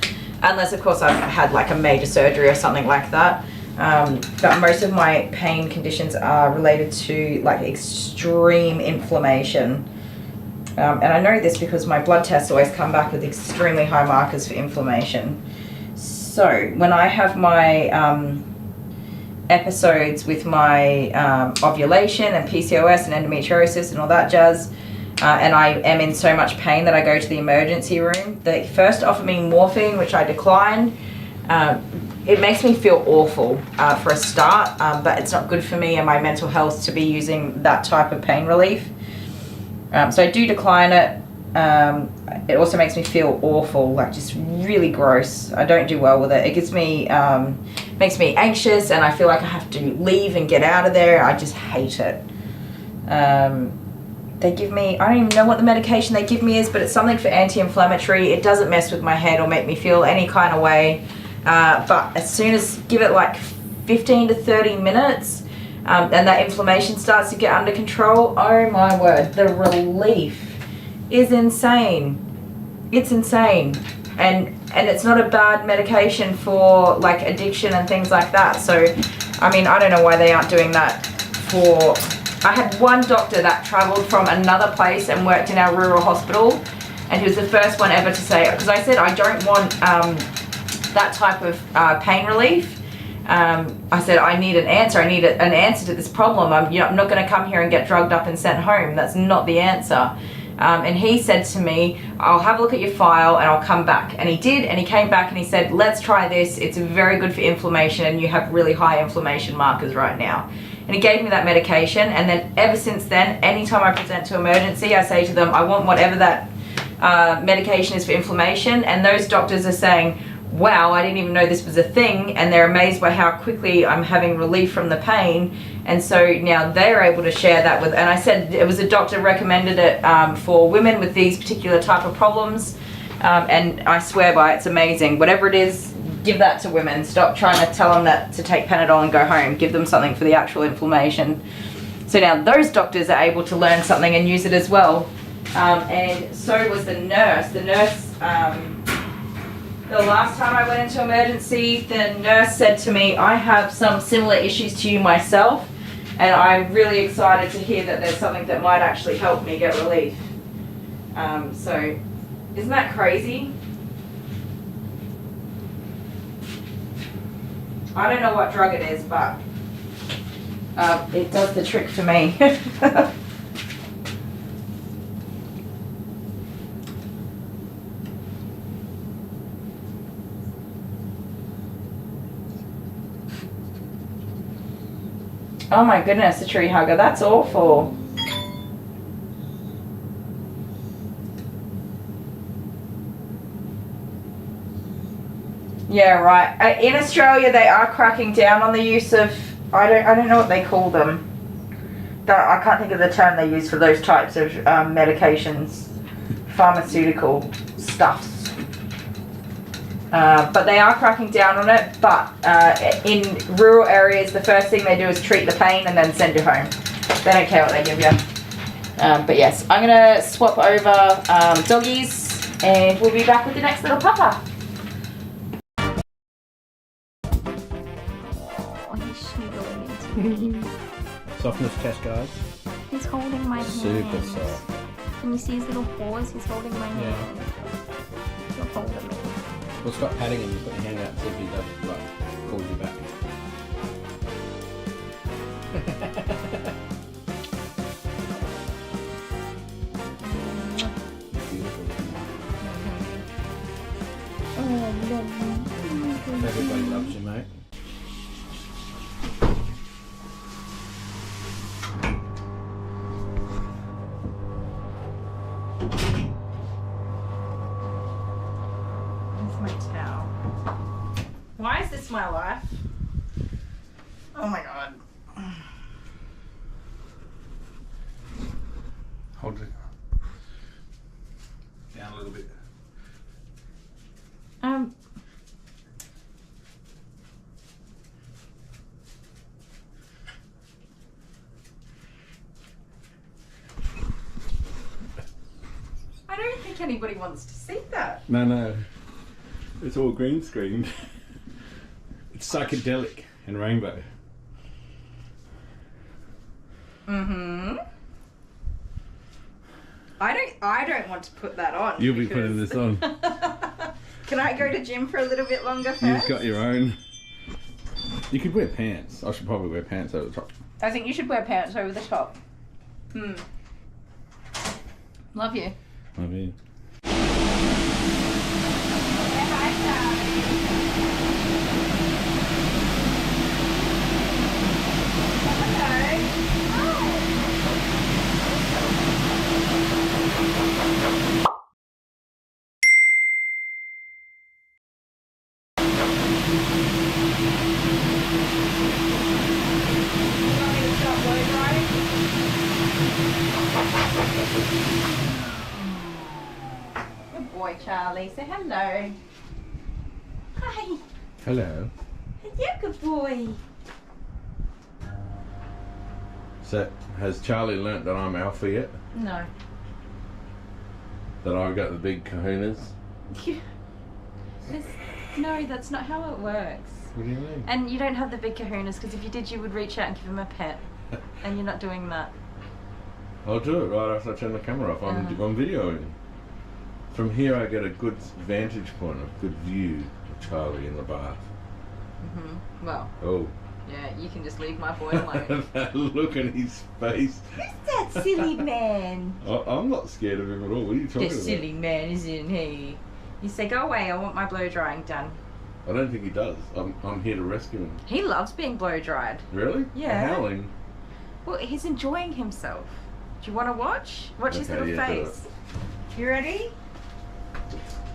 unless of course I've had like a major surgery or something like that. But most of my pain conditions are related to like extreme inflammation. And I know this because my blood tests always come back with extremely high markers for inflammation. So when I have my episodes with my ovulation and PCOS and endometriosis and all that jazz, and I am in so much pain that I go to the emergency room, they first offer me morphine, which I decline. It makes me feel awful for a start, but it's not good for me and my mental health to be using that type of pain relief. So I do decline it. It also makes me feel awful, like just really gross. I don't do well with it. It gives me, makes me anxious, and I feel like I have to leave and get out of there. I just hate it. They give me, I don't even know what the medication they give me is, but it's something for anti-inflammatory. It doesn't mess with my head or make me feel any kind of way. But as soon as, give it like 15 to 30 minutes, and that inflammation starts to get under control, oh my word, the relief is insane. It's insane. And it's not a bad medication for like addiction and things like that. So, I mean, I don't know why they aren't doing that for... I had one doctor that traveled from another place and worked in our rural hospital, and he was the first one ever to say, because I said I don't want that type of pain relief. I said I need an answer. I need an answer to this problem. I'm not going to come here and get drugged up and sent home. That's not the answer. And he said to me, I'll have a look at your file and I'll come back. And he did, and he came back and he said, let's try this. It's very good for inflammation, and you have really high inflammation markers right now. And he gave me that medication, and then ever since then, anytime I present to emergency, I say to them, I want whatever that medication is for inflammation. And those doctors are saying, wow, I didn't even know this was a thing, and they're amazed by how quickly I'm having relief from the pain. And so now they're able to share that with, and I said it was a doctor recommended it for women with these particular type of problems, and I swear by it, it's amazing. Whatever it is, give that to women. Stop trying to tell them that to take Panadol and go home. Give them something for the actual inflammation. So now those doctors are able to learn something and use it as well. And so was the nurse. The nurse, the last time I went into emergency, the nurse said to me, I have some similar issues to you myself, and I'm really excited to hear that there's something that might actually help me get relief. So isn't that crazy? I don't know what drug it is, but it does the trick for me. Oh my goodness, a tree hugger, that's awful. Yeah, right. In Australia, they are cracking down on the use of, I don't know what they call them. I can't think of the term they use for those types of medications, pharmaceutical stuffs. But they are cracking down on it. But in rural areas, the first thing they do is treat the pain and then send you home. They don't care what they give you. But yes, I'm gonna swap over doggies, and we'll be back with the next little pupper. Softness test, guys. He's holding my Super hand. soft. Can you see his little paws? He's holding my hand. He'll hold me. Well, stop patting him and put your hand out and see if he does, like, calls you back. Beautiful. Everybody loves you, mate. Why is this my life? Oh my god. Hold it down a little bit. I don't think anybody wants to see that. No. It's all green screened. It's psychedelic. and rainbow. Mm-hmm. I don't want to put that on. You'll be putting this on. Can I go to gym for a little bit longer first? You've got your own. You could wear pants. I should probably wear pants over the top. I think you should wear pants over the top. Love you. Love you. Good boy, Charlie. Say hello. Hi. Hello. Yeah, good boy. So, has Charlie learnt that I'm alpha yet? No. That I've got the big kahunas? No, that's not how it works. What do you mean? And you don't have the big kahunas, because if you did, you would reach out and give him a pet. And you're not doing that. I'll do it right after I turn the camera off. I'm videoing. From here I get a good vantage point, a good view of Charlie in the bath. Well, Oh. yeah, you can just leave my boy alone. That look in his face. Who's that silly man? I'm not scared of him at all. What are you talking This about? silly man, isn't he? You say, go away, I want my blow drying done. I don't think he does. I'm here to rescue him. He loves being blow dried. Really? Yeah. Howling. Well, he's enjoying himself. Do you want to watch? Watch his Okay, little yeah, do face. You ready?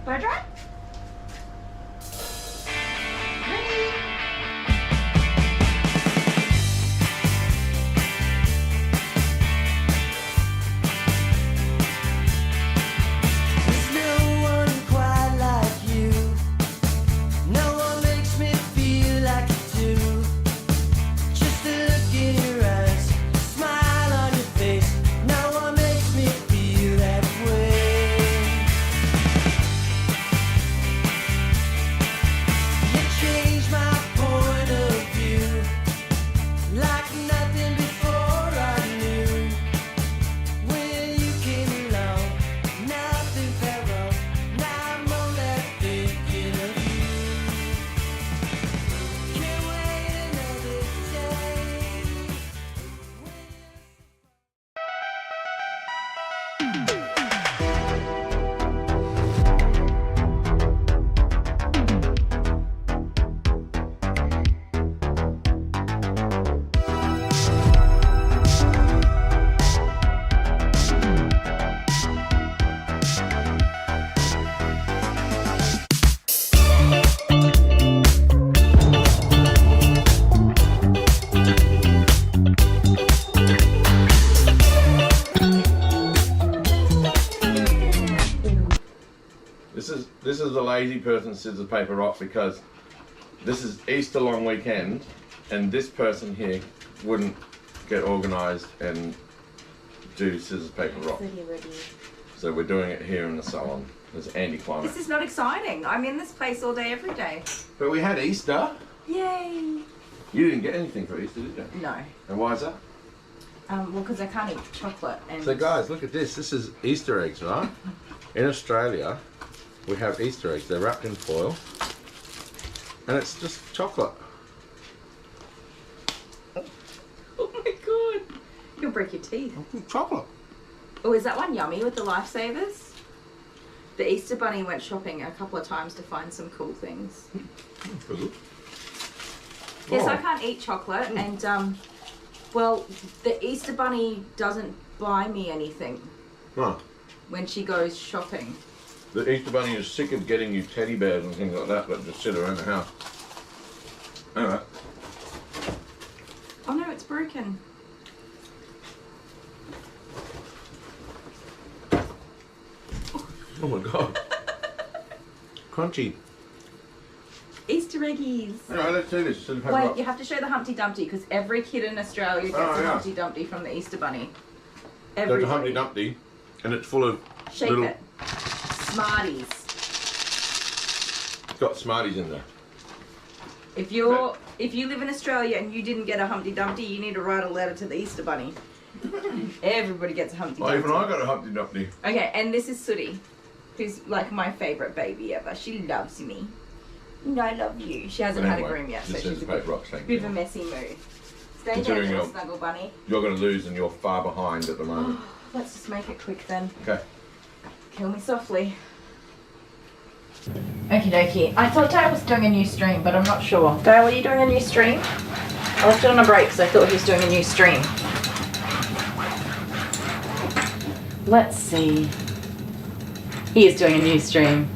Blow dry? Ready? There's no one quite like you. No one makes me feel like you do. Just a look in your eyes, smile on your face. No one makes me feel that way. You changed my point of view, like nothing before I knew. When you came along, nothing felt wrong. Now I'm on that thinking of you. Can't wait another day. This is the lazy person scissors paper rock, because this is Easter long weekend and this person here wouldn't get organised and do scissors paper rock. So we're doing it here in the salon. It's anti-climate. This is not exciting. I'm in this place all day, every day. But we had Easter. Yay! You didn't get anything for Easter, did you? No. And why is that? Well, because I can't eat chocolate. And So guys, look at this. This is Easter eggs, right? In Australia, we have Easter eggs. They're wrapped in foil. And it's just chocolate. Oh my god! You'll break your teeth. Chocolate. Oh, is that one yummy with the lifesavers? The Easter Bunny went shopping a couple of times to find some cool things. Yes, I can't eat chocolate, and well, the Easter Bunny doesn't buy me anything Right. when she goes shopping. The Easter Bunny is sick of getting you teddy bears and things like that that just sit around the house. Anyway. Oh no, it's broken. Oh my god. Crunchy. Easter eggies. Anyway, let's do this. Wait, you have to show the Humpty Dumpty, because every kid in Australia gets a yeah. Humpty Dumpty from the Easter Bunny. So it's Everybody. a Humpty Dumpty, and it's full of Shake little... it. Smarties. It's got Smarties in there. If you live in Australia and you didn't get a Humpty Dumpty, you need to write a letter to the Easter Bunny. Everybody gets a Humpty Oh, Dumpty. even I got a Humpty Dumpty. Okay, and this is Sooty, who's like my favourite baby ever. She loves me. And I love you. She hasn't had a groom yet, so just she's scissors, a paper, rock, bit of a messy mood. Stay there, Considering little you're- snuggle bunny. You're going to lose and you're far behind at the moment. Let's just make it quick then. Okay. Kill me softly. Okie dokie. I thought Dale was doing a new stream, but I'm not sure. Dale, are you doing a new stream? I left it on a break because I thought he was doing a new stream. Let's see. He is doing a new stream.